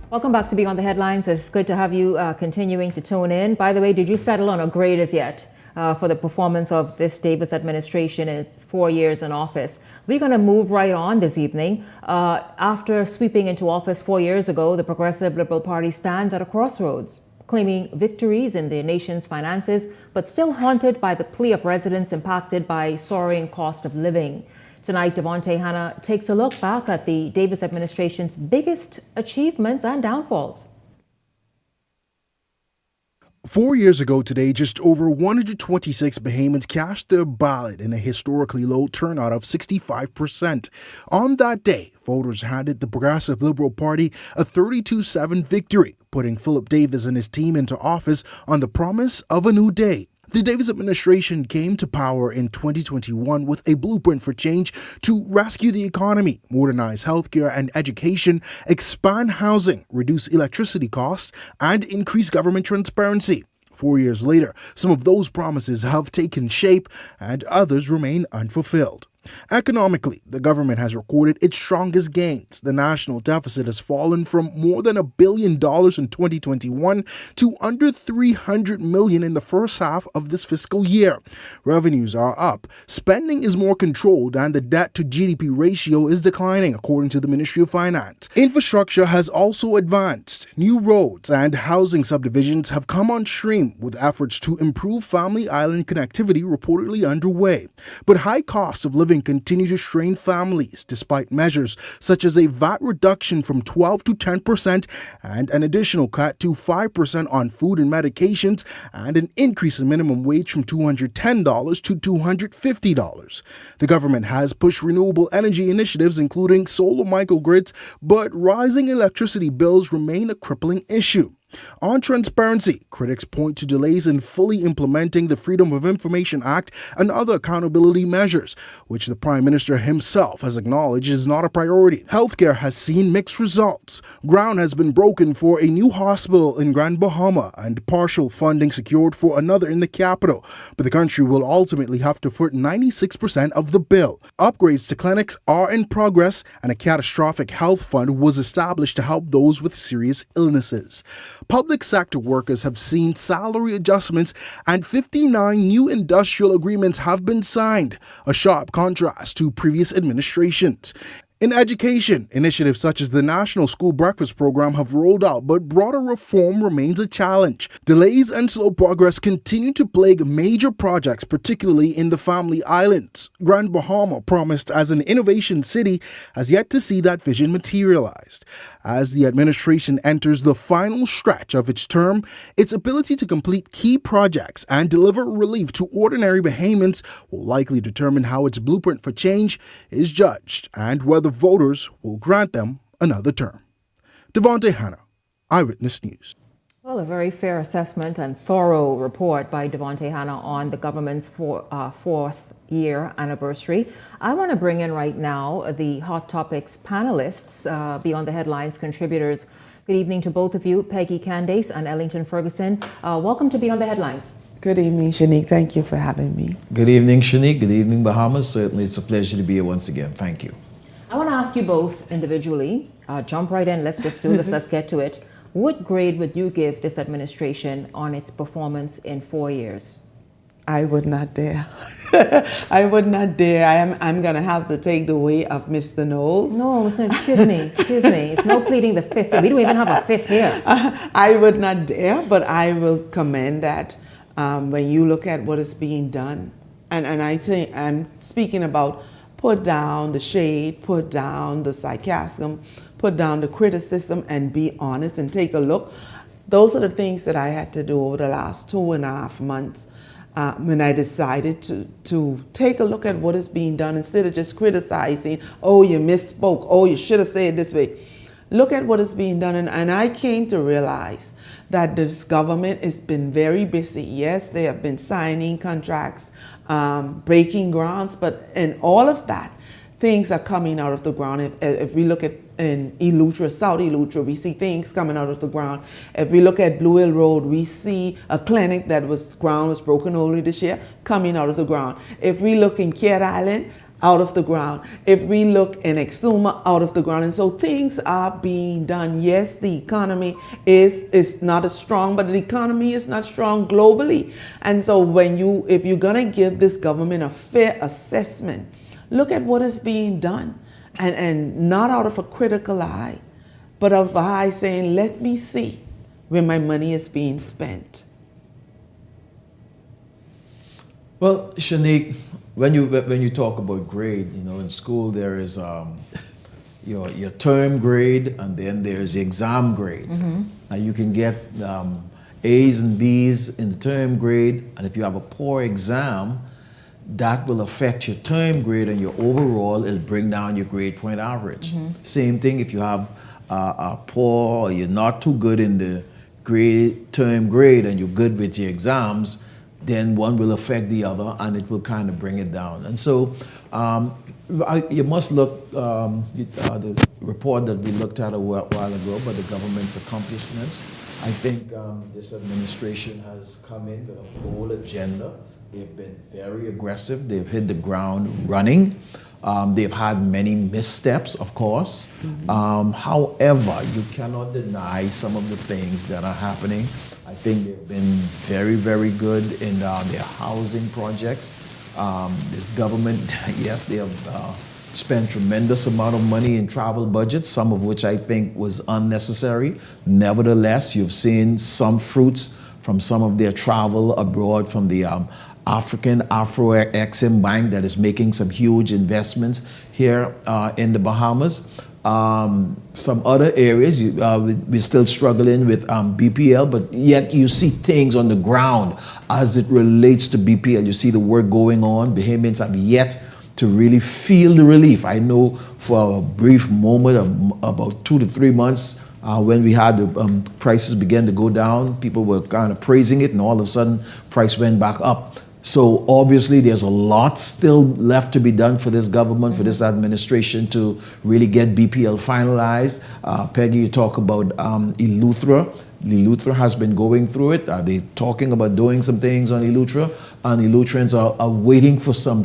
Welcome back to Beyond the Headlines. It's good to have you continuing to tune in. By the way, did you settle on a grade as yet for the performance of this Davis administration in its 4 years in office? We're going to move right on this evening. After sweeping into office 4 years ago, the Progressive Liberal Party stands at a crossroads, claiming victories in the nation's finances, but still haunted by the plea of residents impacted by soaring cost of living. Tonight, Devontae Hanna takes a look back at the Davis administration's biggest achievements and downfalls. 4 years ago today, just over 126 Bahamians cast their ballot in a historically low turnout of 65%. On that day, voters handed the Progressive Liberal Party a 32-7 victory, putting Philip Davis and his team into office on the promise of a new day. The Davis administration came to power in 2021 with a blueprint for change to rescue the economy, modernize healthcare and education, expand housing, reduce electricity costs, and increase government transparency. 4 years later, some of those promises have taken shape and others remain unfulfilled. Economically, the government has recorded its strongest gains. The national deficit has fallen from more than $1 billion in 2021 to under $300 million in the first half of this fiscal year. Revenues are up, spending is more controlled, and the debt to GDP ratio is declining, according to the Ministry of Finance. Infrastructure has also advanced. New roads and housing subdivisions have come on stream, with efforts to improve Family Island connectivity reportedly underway. But high costs of living continue to strain families, despite measures such as a VAT reduction from 12 to 10% and an additional cut to 5% on food and medications, and an increase in minimum wage from $210 to $250. The government has pushed renewable energy initiatives, including solar microgrids, but rising electricity bills remain a crippling issue. On transparency, critics point to delays in fully implementing the Freedom of Information Act and other accountability measures, which the Prime Minister himself has acknowledged is not a priority. Healthcare has seen mixed results. Ground has been broken for a new hospital in Grand Bahama and partial funding secured for another in the capital, but the country will ultimately have to foot 96% of the bill. Upgrades to clinics are in progress, and a catastrophic health fund was established to help those with serious illnesses. Public sector workers have seen salary adjustments, and 59 new industrial agreements have been signed, a sharp contrast to previous administrations. In education, initiatives such as the National School Breakfast Program have rolled out, but broader reform remains a challenge. Delays and slow progress continue to plague major projects, particularly in the Family Islands. Grand Bahama, promised as an innovation city, has yet to see that vision materialized. As the administration enters the final stretch of its term, its ability to complete key projects and deliver relief to ordinary Bahamians will likely determine how its blueprint for change is judged and whether voters will grant them another term. Devontae Hanna, Eyewitness News. Well, a very fair assessment and thorough report by Devontae Hanna on the government's fourth year anniversary. I want to bring in right now the Hot Topics panelists, Beyond the Headlines contributors. Good evening to both of you, Peggy Candace and Ellington Ferguson. Welcome to Beyond the Headlines. Good evening, Shanique. Thank you for having me. Good evening, Shanique. Good evening, Bahamas. Certainly, it's a pleasure to be here once again. Thank you. I want to ask you both individually. Jump right in. Let's just do this. Let's get to it. What grade would you give this administration on its performance in 4 years? I would not dare. I would not dare. I'm going to have to take the way of Mr. Knowles. No, excuse me. It's no pleading the fifth. We don't even have a fifth here. I would not dare, but I will commend that when you look at what is being done. And I think I'm speaking about put down the shade, put down the sarcasm, put down the criticism, and be honest and take a look. Those are the things that I had to do over the last 2.5 months when I decided to take a look at what is being done instead of just criticizing, oh, you misspoke, oh, you should have said it this way. Look at what is being done, and I came to realize that this government has been very busy. Yes, they have been signing contracts, breaking grounds, but in all of that, things are coming out of the ground. If we look at in Eleuthera, South Eleuthera, we see things coming out of the ground. If we look at Blue Hill Road, we see a clinic that ground was broken early this year coming out of the ground. If we look in Kiet Island, out of the ground. If we look in Exuma, out of the ground. And so things are being done. Yes, the economy is not as strong, but the economy is not strong globally. And so if you're going to give this government a fair assessment, look at what is being done. And not out of a critical eye, but of a eye saying, let me see where my money is being spent. Well, Shanique, when you talk about grade, in school there is your term grade, and then there's the exam grade. Mm-hmm. And you can get A's and B's in the term grade, and if you have a poor exam, that will affect your term grade, and your overall, it'll bring down your grade point average. Mm-hmm. Same thing if you have a poor, or you're not too good in the term grade, and you're good with your exams, then one will affect the other, and it will kind of bring it down. And so you must look, the report that we looked at a while ago about the government's accomplishments. I think this administration has come in with a bold agenda. They've been very aggressive. They've hit the ground running. They've had many missteps, of course. Mm-hmm. However, you cannot deny some of the things that are happening. I think they've been very, very good in their housing projects. This government, yes, they have spent tremendous amount of money in travel budgets, some of which I think was unnecessary. Nevertheless, you've seen some fruits from some of their travel abroad from the African Afro-Exim Bank that is making some huge investments here in the Bahamas. Some other areas, we're still struggling with BPL, but yet you see things on the ground as it relates to BPL. You see the work going on. Bahamians have yet to really feel the relief. I know for a brief moment of about 2 to 3 months, when we had the prices begin to go down, people were kind of praising it, and all of a sudden, price went back up. So obviously, there's a lot still left to be done for this government, for this administration to really get BPL finalized. Peggy, you talk about Eleuthera. Eleuthera has been going through it. They're talking about doing some things on Eleuthera, and Eleutherians are waiting for some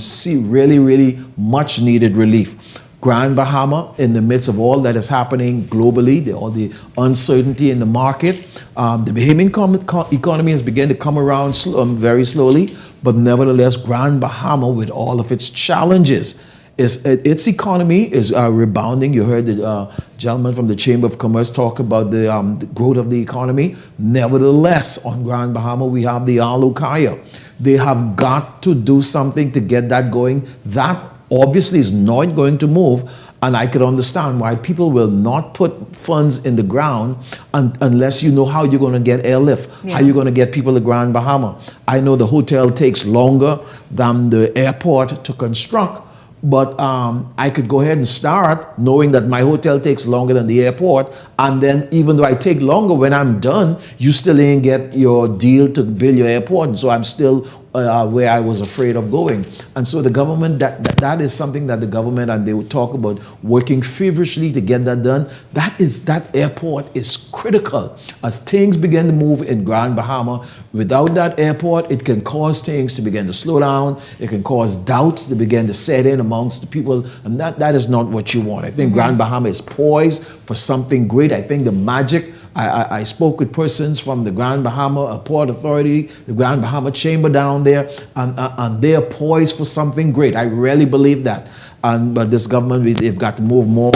really, really much needed relief. Grand Bahama, in the midst of all that is happening globally, all the uncertainty in the market, the Bahamian economy has begun to come around very slowly, but nevertheless, Grand Bahama, with all of its challenges, its economy is rebounding. You heard the gentleman from the Chamber of Commerce talk about the growth of the economy. Nevertheless, on Grand Bahama, we have the Alukaya. They have got to do something to get that going. That obviously is not going to move, and I could understand why people will not put funds in the ground unless you know how you're going to get airlift, how you're going to get people to Grand Bahama. I know the hotel takes longer than the airport to construct, But I could go ahead and start knowing that my hotel takes longer than the airport. And then even though I take longer, when I'm done, you still ain't get your deal to build your airport. And so I'm still where I was afraid of going. And so the government, that is something that the government, and they would talk about working feverishly to get that done. That airport is critical. As things begin to move in Grand Bahama, without that airport, it can cause things to begin to slow down. It can cause doubt to begin to set in amongst the people. And that is not what you want. I think Grand Bahama is poised for something great. I think the magic, I spoke with persons from the Grand Bahama Port Authority, the Grand Bahama Chamber down there, and they're poised for something great. I really believe that. But this government, they've got to move more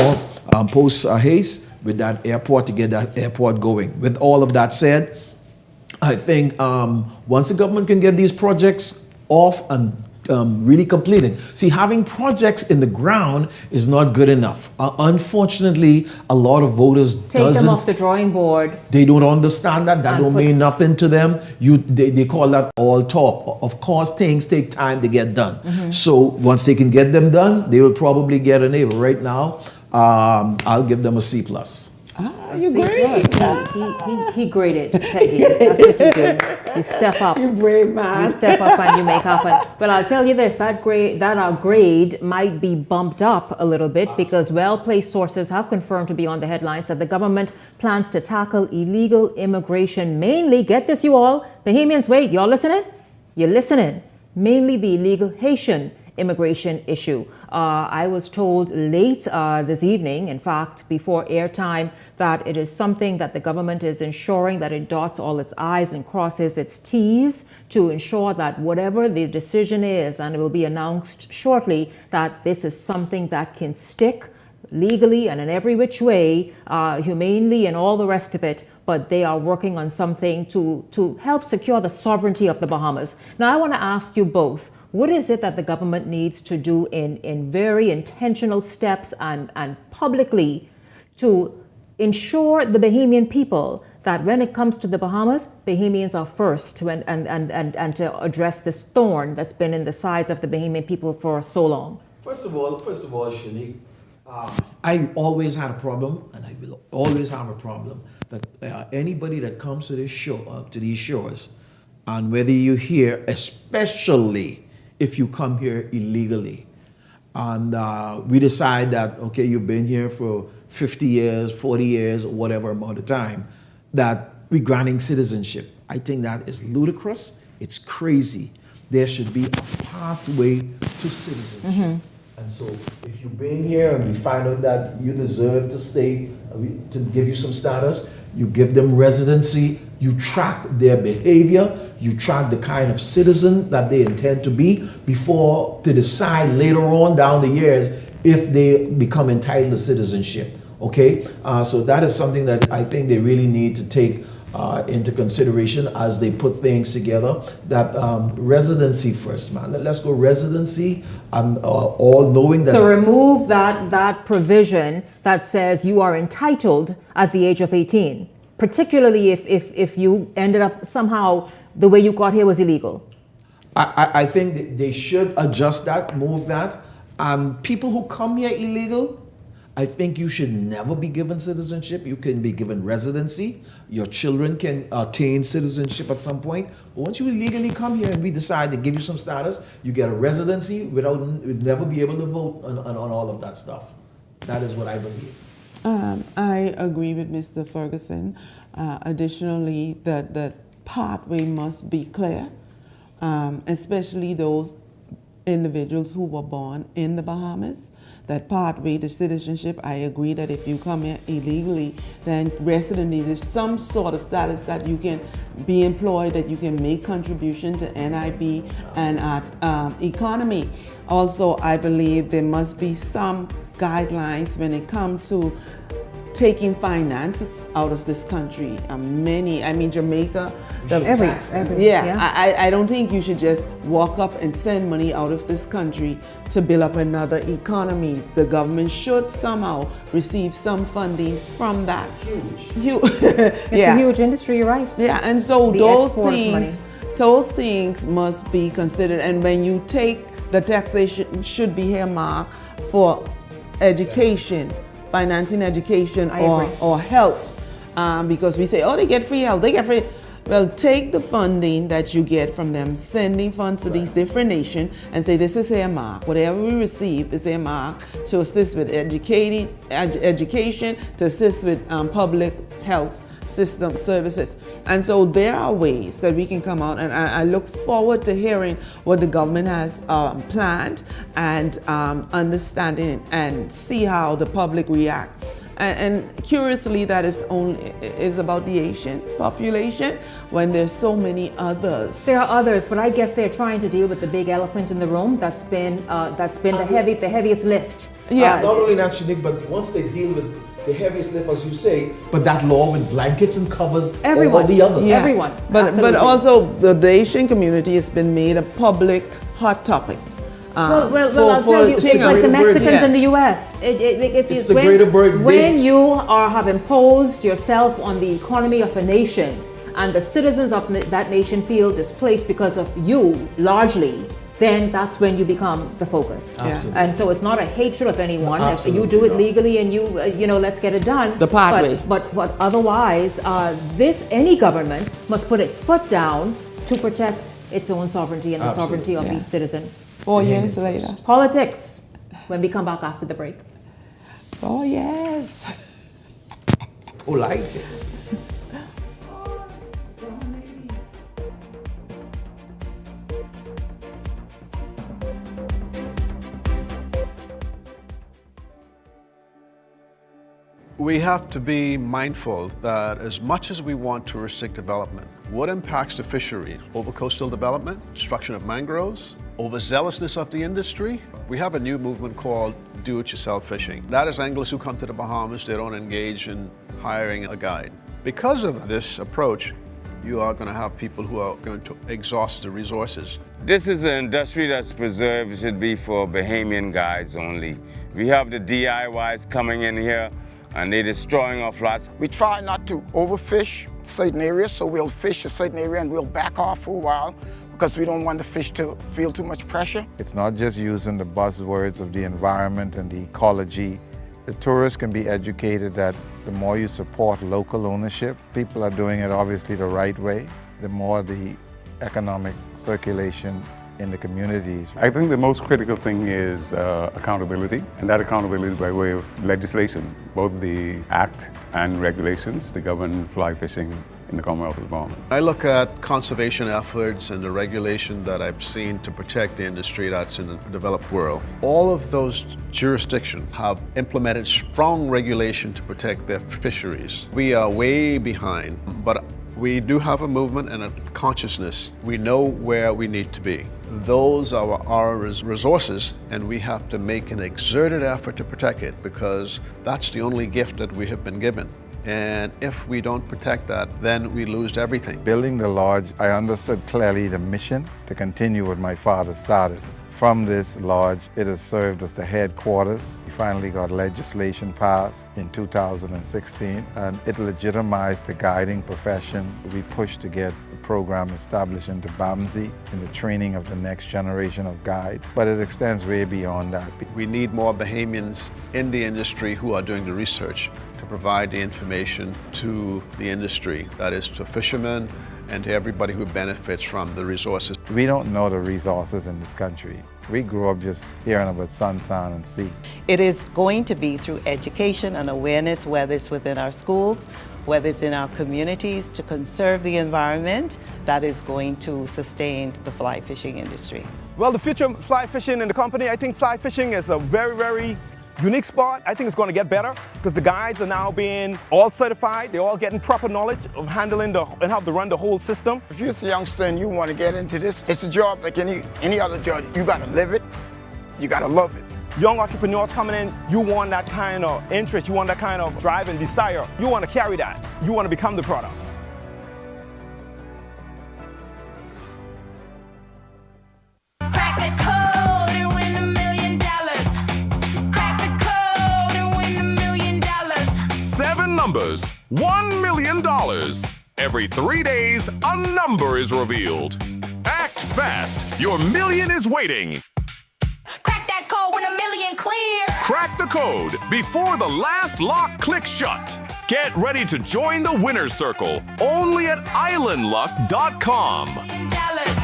post haste with that airport to get that airport going. With all of that said, I think once the government can get these projects off and really completed. See, having projects in the ground is not good enough. Unfortunately, a lot of voters Take them off the drawing board. They don't understand that. That don't mean nothing to them. They call that all talk. Of course, things take time to get done. So once they can get them done, they will probably get an A. Right now, I'll give them a C+. You great. He graded, Peggy. That's what you do. You step up. You brave man. You step up and you make happen. But I'll tell you this, that our grade might be bumped up a little bit because well-placed sources have confirmed to be on the headlines that the government plans to tackle illegal immigration, mainly, get this you all, Bahamians, wait, y'all listening? You're listening. Mainly the illegal Haitian immigration issue. I was told late this evening, in fact, before airtime, that it is something that the government is ensuring that it dots all its I's and crosses its T's to ensure that whatever the decision is, and it will be announced shortly, that this is something that can stick legally and in every which way, humanely and all the rest of it, but they are working on something to help secure the sovereignty of the Bahamas. Now, I want to ask you both, what is it that the government needs to do in very intentional steps and publicly to ensure the Bahamian people that when it comes to the Bahamas, Bahamians are first and to address this thorn that's been in the sides of the Bahamian people for so long? First of all, Shanique, I always had a problem, and I will always have a problem, that anybody that comes to this show, to these shores, and whether you're here, especially if you come here illegally, and we decide that, okay, you've been here for 50 years, 40 years, or whatever amount of time, that we're granting citizenship. I think that is ludicrous. It's crazy. There should be a pathway to citizenship. And so if you've been here and we find out that you deserve to stay, to give you some status, you give them residency, you track their behavior, you track the kind of citizen that they intend to be before to decide later on down the years if they become entitled to citizenship, okay? So that is something that I think they really need to take into consideration as they put things together, that residency first, man. Let's go residency, and all knowing that. So remove that provision that says you are entitled at the age of 18, particularly if you ended up somehow the way you got here was illegal. I think they should adjust that, move that. People who come here illegal, I think you should never be given citizenship. You can be given residency. Your children can attain citizenship at some point. But once you illegally come here and we decide to give you some status, you get a residency without never be able to vote on all of that stuff. That is what I believe. I agree with Mr. Ferguson. Additionally, that pathway must be clear, especially those individuals who were born in the Bahamas. That pathway to citizenship, I agree that if you come here illegally, then residency is some sort of status that you can be employed, that you can make contribution to NIB and economy. Also, I believe there must be some guidelines when it comes to taking finances out of this country. Jamaica. I don't think you should just walk up and send money out of this country to build up another economy. The government should somehow receive some funding from that. Huge. It's a huge industry, you're right. Yeah, and so those things must be considered. And when you take the taxation should be earmarked for education, financing education or health. Because we say, oh, they get free health, they get free. Well, take the funding that you get from them sending funds to these different nations and say, this is earmarked. Whatever we receive is earmarked to assist with education, to assist with public health system services. And so there are ways that we can come out, and I look forward to hearing what the government has planned and understanding and see how the public react. And curiously, that is about the Asian population when there's so many others. There are others, but I guess they're trying to deal with the big elephant in the room. That's been the heaviest lift. Yeah. Not only that, Shanique, but once they deal with the heaviest lift, as you say, but that law with blankets and covers everyone, all the others. Yeah. Everyone. But also the Asian community has been made a public hot topic. Well, I'll tell you, it's like the Mexicans in the U.S. It's the greater bird. When you have imposed yourself on the economy of a nation, and the citizens of that nation feel displaced because of you, largely, then that's when you become the focus. Absolutely. And so it's not a hatred of anyone. If you Absolutely do it not. legally and you let's get it done. The pathway. But otherwise, any government must put its foot down to protect its own sovereignty and the sovereignty of each citizen. 4 years later. Politics, when we come back after the break. Oh, yes. Who liked it? We have to be mindful that as much as we want touristic development, what impacts the fishery? Over-coastal development, destruction of mangroves, overzealousness of the industry. We have a new movement called do-it-yourself fishing. That is anglers who come to the Bahamas, they don't engage in hiring a guide. Because of this approach, you are going to have people who are going to exhaust the resources. This is an industry that's preserved. It should be for Bahamian guides only. We have the DIYs coming in here and they're destroying our flats. We try not to overfish certain areas, so we'll fish a certain area and we'll back off for a while because we don't want the fish to feel too much pressure. It's not just using the buzzwords of the environment and the ecology. The tourists can be educated that the more you support local ownership, people are doing it obviously the right way, the more the economic circulation in the communities. I think the most critical thing is accountability, and that accountability by way of legislation, both the Act and regulations to govern fly fishing in the Commonwealth of the Bahamas. I look at conservation efforts and the regulation that I've seen to protect the industry that's in the developed world. All of those jurisdictions have implemented strong regulation to protect their fisheries. We are way behind, but we do have a movement and a consciousness. We know where we need to be. Those are our resources, and we have to make an exerted effort to protect it because that's the only gift that we have been given. And if we don't protect that, then we lose everything. Building the lodge, I understood clearly the mission to continue what my father started. From this lodge, it has served as the headquarters. We finally got legislation passed in 2016, and it legitimized the guiding profession. We pushed to get the program established into BAMSI in the training of the next generation of guides, but it extends way beyond that. We need more Bahamians in the industry who are doing the research to provide the information to the industry, that is to fishermen and to everybody who benefits from the resources. We don't know the resources in this country. We grew up just hearing about sun, sand, and sea. It is going to be through education and awareness, whether it's within our schools, whether it's in our communities, to conserve the environment, that is going to sustain the fly fishing industry. Well, the future of fly fishing in the company, I think fly fishing is a very, very unique spot. I think it's going to get better because the guides are now being all certified. They're all getting proper knowledge of handling and how to run the whole system. If you're a youngster and you want to get into this, it's a job like any other job. You got to live it. You got to love it. Young entrepreneurs coming in, you want that kind of interest. You want that kind of drive and desire. You want to carry that. You want to become the product. Crack the code and win $1 million. Crack the code and win $1 million. 7 numbers, $1 million. Every 3 days, a number is revealed. Act fast. Your million is waiting. clear. Crack the code before the last lock clicks shut. Get ready to join the winner's circle only at islandluck.com. Dollars.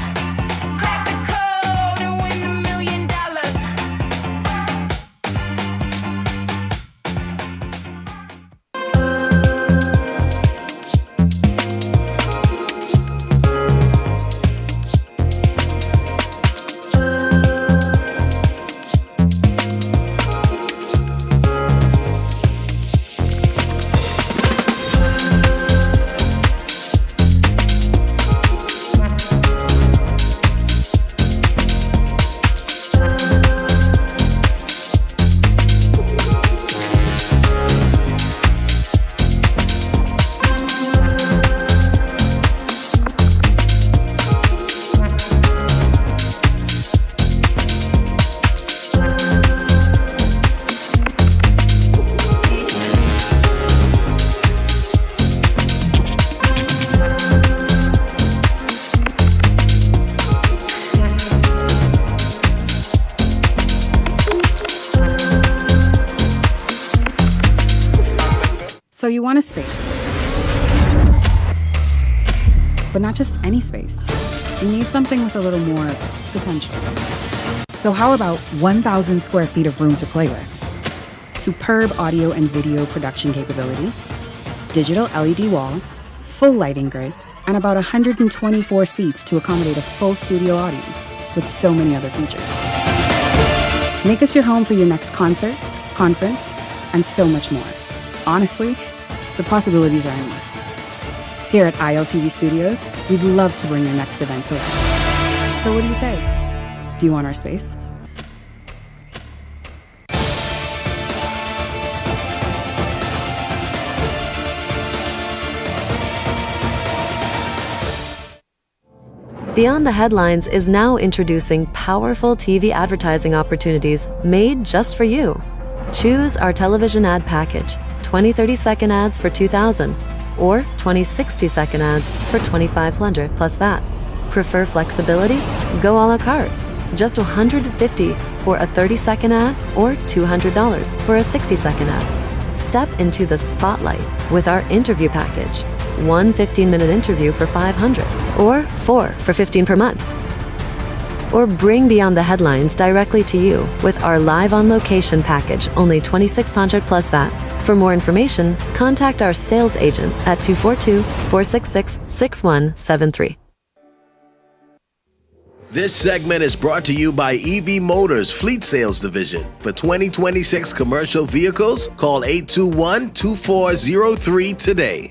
Crack the code and win $1 million. So you want a space, but not just any space. You need something with a little more potential. So how about 1,000 square feet of room to play with? Superb audio and video production capability, digital LED wall, full lighting grid, and about 124 seats to accommodate a full studio audience with so many other features. Make us your home for your next concert, conference, and so much more. Honestly, the possibilities are endless. Here at ILTV Studios, we'd love to bring your next event to life. So what do you say? Do you want our space? Beyond the Headlines is now introducing powerful TV advertising opportunities made just for you. Choose our television ad package, 20 30-second ads for $2,000 or 20 60-second ads for $2,500 plus VAT. Prefer flexibility? Go a la carte. Just $150 for a 30-second ad or $200 for a 60-second ad. Step into the spotlight with our interview package. 1 15-minute interview for $500 or 4 for $15 per month. Or bring Beyond the Headlines directly to you with our live on location package, only $2,600 plus VAT. For more information, contact our sales agent at 242-466-6173. This segment is brought to you by EV Motors Fleet Sales Division. For 2026 commercial vehicles, call 821-2403 today.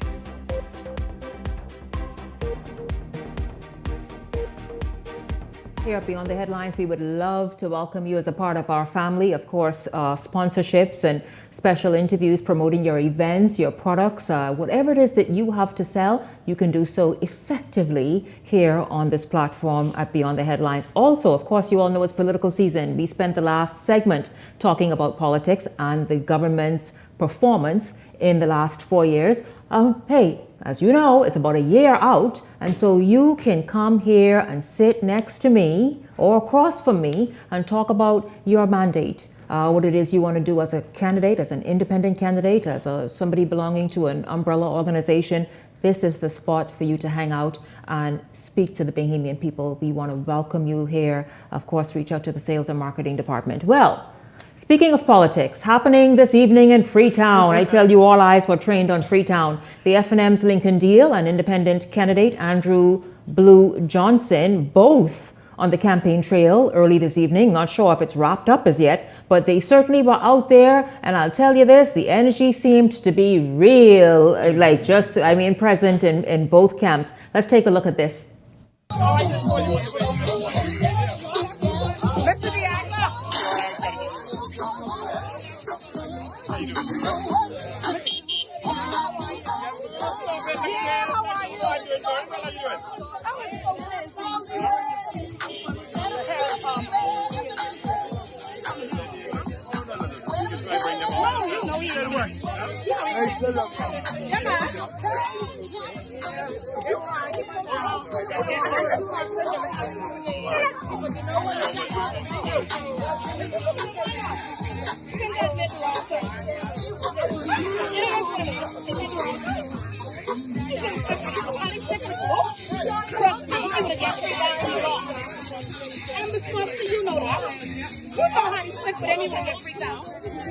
Here at Beyond the Headlines, we would love to welcome you as a part of our family. Of course, sponsorships and special interviews promoting your events, your products, whatever it is that you have to sell, you can do so effectively here on this platform at Beyond the Headlines. Also, of course, you all know it's political season. We spent the last segment talking about politics and the government's performance in the last 4 years. Hey, as you know, it's about a year out, and so you can come here and sit next to me or across from me and talk about your mandate, what it is you want to do as a candidate, as an independent candidate, as somebody belonging to an umbrella organization. This is the spot for you to hang out and speak to the Bahamian people. We want to welcome you here. Of course, reach out to the sales and marketing department. Well, speaking of politics, happening this evening in Freetown. I tell you, all eyes were trained on Freetown. The F&M's Lincoln Deal and independent candidate Andrew Blue Johnson, both on the campaign trail early this evening. Not sure if it's wrapped up as yet, but they certainly were out there. And I'll tell you this, the energy seemed to be real, present in both camps. Let's take a look at this. You know that. You know how you stick with anyone get freaked out.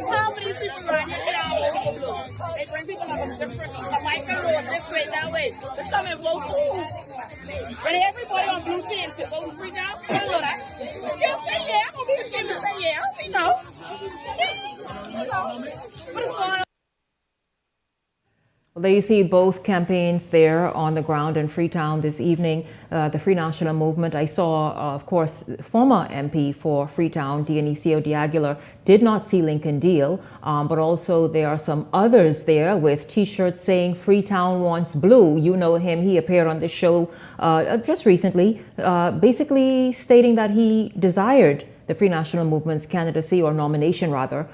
How many people run you down with all blue? They bring people up a different, a Michael Road, this way, that way. They come and vote for you. When everybody on blue team can vote free now, you know that. Just say yeah. I'm going to be ashamed to say yeah. I don't know. You know. What is going on? Well, there you see both campaigns there on the ground in Freetown this evening. The Free National Movement, I saw, of course, former MP for Freetown, Dionisio D'Aguilar, did not see Lincoln Deal, but also there are some others there with T-shirts saying Freetown wants blue. You know him, he appeared on the show just recently, basically stating that he desired the Free National Movement's candidacy, or nomination rather,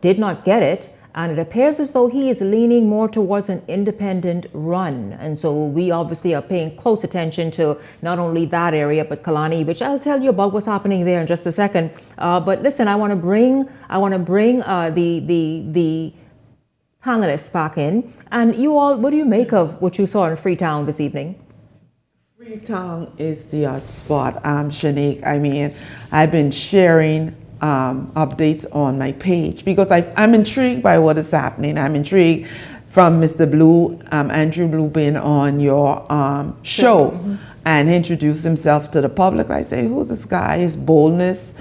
did not get it. And it appears as though he is leaning more towards an independent run. And so we obviously are paying close attention to not only that area, but Kalani, which I'll tell you about what's happening there in just a second. But listen, I want to bring the panelists back in. And you all, what do you make of what you saw in Freetown this evening? Freetown is the hot spot, Shanique. I mean, I've been sharing updates on my page because I'm intrigued by what is happening. I'm intrigued from Mr. Blue, Andrew Blue, being on your show and introduce himself to the public. I say, who's this guy? His boldness,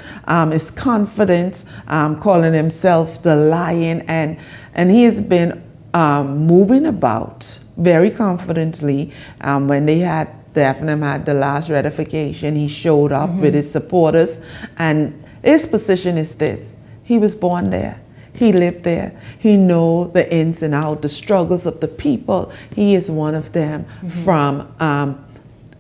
his confidence, calling himself the lion, and he has been moving about very confidently. When they had the FNM had the last ratification, he showed up with his supporters, and his position is this: he was born there, he lived there, he knows the ins and outs, the struggles of the people. He is one of them from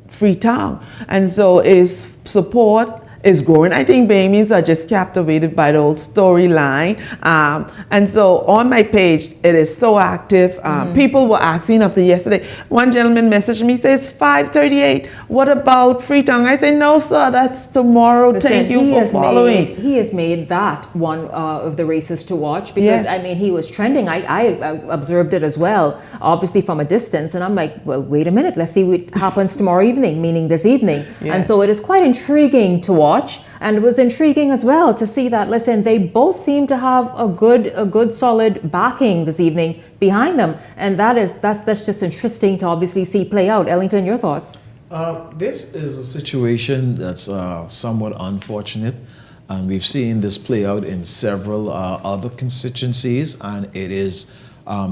Freetown, and so his support is growing. I think Bahamians are just captivated by the old storyline, and so on my page it is so active. People were asking up to yesterday. One gentleman messaged me, says 5:38. What about Freetown? I say, no sir, that's tomorrow. Listen, thank you for following. He has made that one of the races to watch because I mean he was trending. I observed it as well, obviously from a distance, and I'm like, well, wait a minute, let's see what happens tomorrow evening, meaning this evening. And so it is quite intriguing to watch. And it was intriguing as well to see that, listen, they both seem to have a good solid backing this evening behind them. And that's just interesting to obviously see play out. Ellington, your thoughts? This is a situation that's somewhat unfortunate. And we've seen this play out in several other constituencies, and it is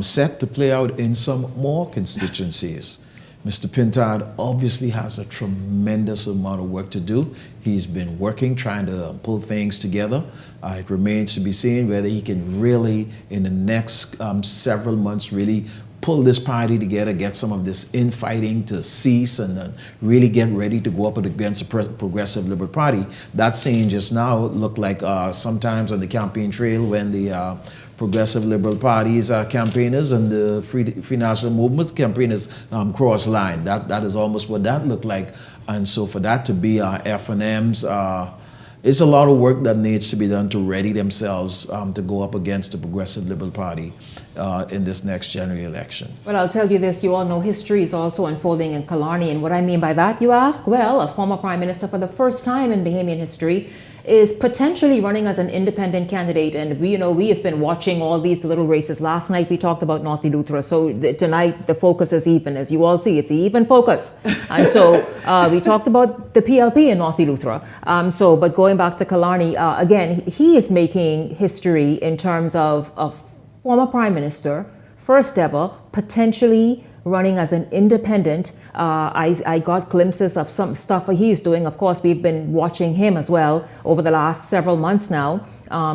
set to play out in some more constituencies. Mr. Pintard obviously has a tremendous amount of work to do. He's been working, trying to pull things together. It remains to be seen whether he can really, in the next several months, really pull this party together, get some of this infighting to cease, and really get ready to go up against the Progressive Liberal Party. That scene just now looked like sometimes on the campaign trail when the Progressive Liberal Party's campaigners and the Free National Movement's campaigners cross line. That is almost what that looked like. And so for that to be F&M's, it's a lot of work that needs to be done to ready themselves to go up against the Progressive Liberal Party in this next general election. Well, I'll tell you this, you all know history is also unfolding in Killarney. And what I mean by that, you ask? Well, a former Prime Minister for the first time in Bahamian history is potentially running as an independent candidate. And we have been watching all these little races. Last night we talked about North Eleuthera. So tonight the focus is even. As you all see, it's even focus. And so we talked about the PLP in North Eleuthera. But going back to Killarney, again, he is making history in terms of former Prime Minister, first ever, potentially running as an independent. I got glimpses of some stuff he's doing. Of course, we've been watching him as well over the last several months now.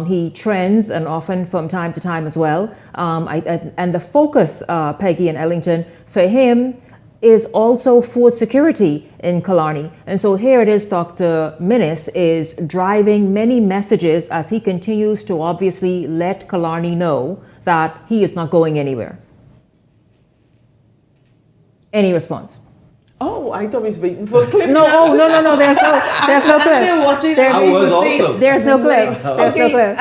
He trends, and often from time to time as well. And the focus, Peggy and Ellington, for him is also food security in Killarney. And so here it is, Dr. Minnis is driving many messages as he continues to obviously let Killarney know that he is not going anywhere. Any response? Oh, I thought we was waiting for a clip. No, no. There's no clip. I've been watching. I was also. There's no clip. There's no clip.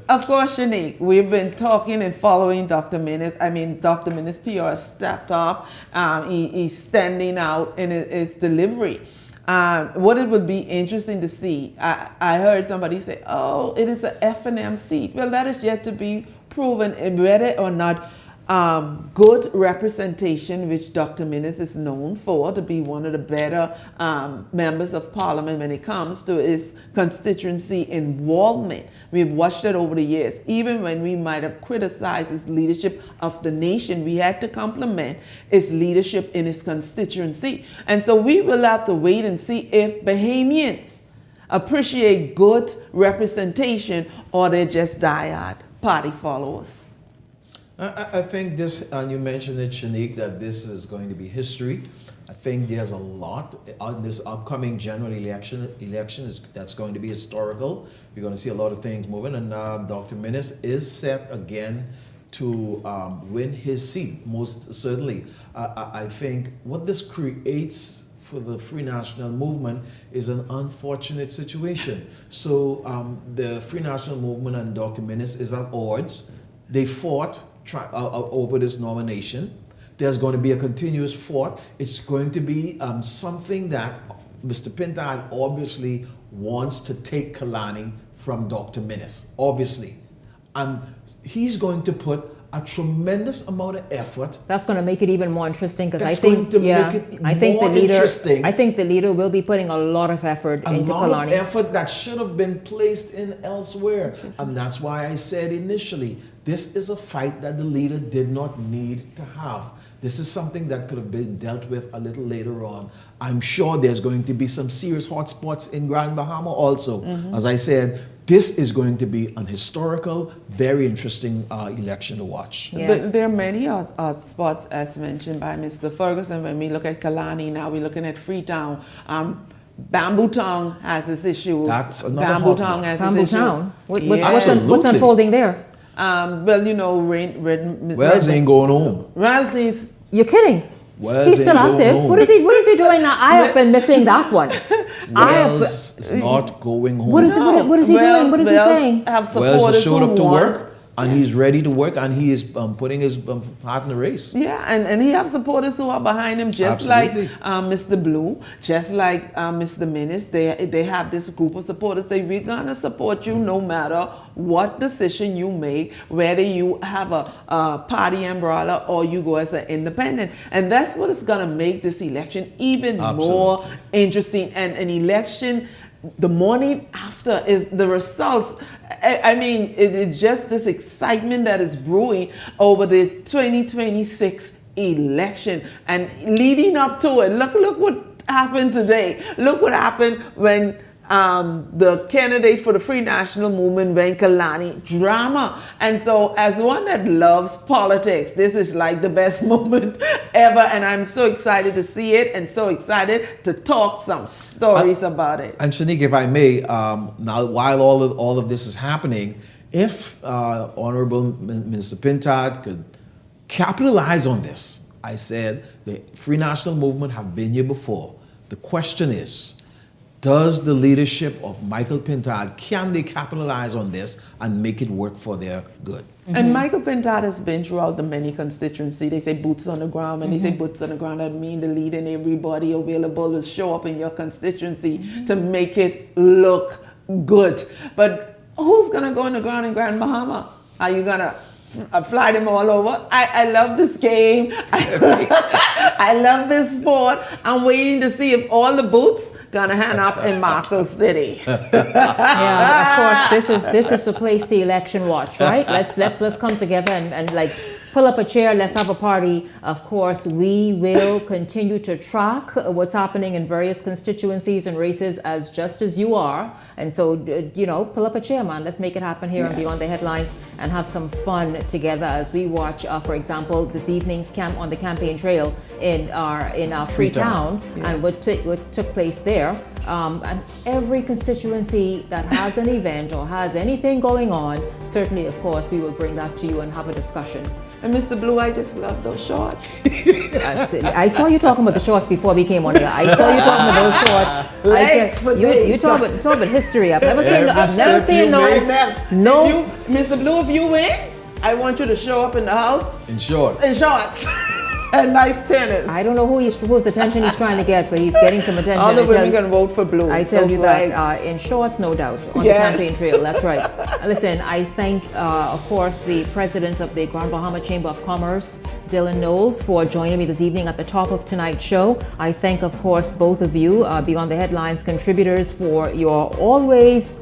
Of course, Shanique, we've been talking and following Dr. Minnis. I mean, Dr. Minnis PR stepped up. He's standing out in his delivery. What it would be interesting to see, I heard somebody say, oh, it is an F&M seat. Well, that is yet to be proven whether or not good representation, which Dr. Minnis is known for, to be one of the better members of parliament when it comes to his constituency involvement. We've watched it over the years. Even when we might have criticized his leadership of the nation, we had to compliment his leadership in his constituency. And so we will have to wait and see if Bahamians appreciate good representation or they're just diehard party followers. I think this, and you mentioned it, Shanique, that this is going to be history. I think there's a lot on this upcoming general election that's going to be historical. We're going to see a lot of things moving, and Dr. Minnis is set again to win his seat, most certainly. I think what this creates for the Free National Movement is an unfortunate situation. So the Free National Movement and Dr. Minnis is at odds. They fought over this nomination. There's going to be a continuous fight. It's going to be something that Mr. Pintard obviously wants to take Kalani from Dr. Minnis, obviously. And he's going to put a tremendous amount of effort. That's going to make it even more interesting because I think the leader will be putting a lot of effort into Kalani. A lot of effort that should have been placed in elsewhere. And that's why I said initially, this is a fight that the leader did not need to have. This is something that could have been dealt with a little later on. I'm sure there's going to be some serious hotspots in Grand Bahama also. As I said, this is going to be an historical, very interesting election to watch. Yes. There are many spots, as mentioned by Mr. Ferguson. When we look at Kalani, now we're looking at Freetown. Bamboo Town has its issues. That's another Bamboo Town has Bamboo its Town? issues. What's unfolding there? Well, you know, Wells ain't going home. Wells is... You're kidding? Wells He's still active. What is he doing now? I have been missing that one. Wells is not going home. What is he doing? What is he saying? Wells has showed up to work. And he's ready to work, and he is putting his heart in the race. Yeah, and he has supporters who are behind him, just Absolutely. like Mr. Blue, just like Mr. Minnis. They have this group of supporters say, we're going to support you no matter what decision you make, whether you have a party umbrella or you go as an independent. And that's what is going to make this election even more interesting. And an election, the morning after is the results. I mean, it's just this excitement that is brewing over the 2026 election and leading up to it. Look what happened today. Look what happened when the candidate for the Free National Movement went Kalani. Drama. And so as one that loves politics, this is like the best moment ever. And I'm so excited to see it and so excited to talk some stories about it. And Shanique, if I may, now while all of this is happening, if Honorable Minister Pintard could capitalize on this, I said the Free National Movement have been here before. The question is, does the leadership of Michael Pintard, can they capitalize on this and make it work for their good? And Michael Pintard has been throughout the many constituency. They say boots on the ground. When they say boots on the ground, that means the leader and everybody available will show up in your constituency to make it look good. But who's going to go on the ground in Grand Bahama? Are you going to fly them all over? I love this game. I love this sport. I'm waiting to see if all the boots gonna hand up in Marco City. Yeah, of course. This is the place the election watch, right? Let's come together and like pull up a chair. Let's have a party. Of course, we will continue to track what's happening in various constituencies and races as you are. And so, pull up a chair, man. Let's make it happen here and Beyond the Headlines and have some fun together as we watch, for example, this evening's camp on the campaign trail in our Freetown and what took place there. And every constituency that has an event or has anything going on, certainly, of course, we will bring that to you and have a discussion. And Mr. Blue, I just love those shorts. I saw you talking about the shorts before we came on here. I saw you talking about those shorts. Legs for days. You talk about history. I've never seen no. Mr. Blue, if you win, I want you to show up in the house In short. in shorts and nice tennis. I don't know whose attention he's trying to get, but he's getting some attention. All the women can vote for Blue. I tell Those you legs. that in shorts, no doubt, on Yes. the campaign trail. That's right. Listen, I thank, of course, the president of the Grand Bahama Chamber of Commerce, Dylan Knowles, for joining me this evening at the top of tonight's show. I thank, of course, both of you, Beyond the Headlines contributors, for your always.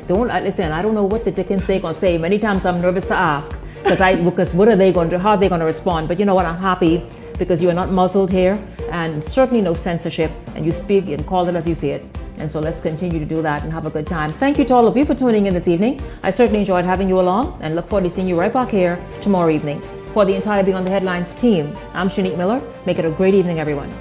Listen, I don't know what the dickens they're going to say. Many times I'm nervous to ask because what are they going to, how are they going to respond? But you know what? I'm happy because you are not muzzled here, and certainly no censorship, and you speak and call it as you see it. And so let's continue to do that and have a good time. Thank you to all of you for tuning in this evening. I certainly enjoyed having you along and look forward to seeing you right back here tomorrow evening. For the entire Beyond the Headlines team, I'm Shanique Miller. Make it a great evening, everyone.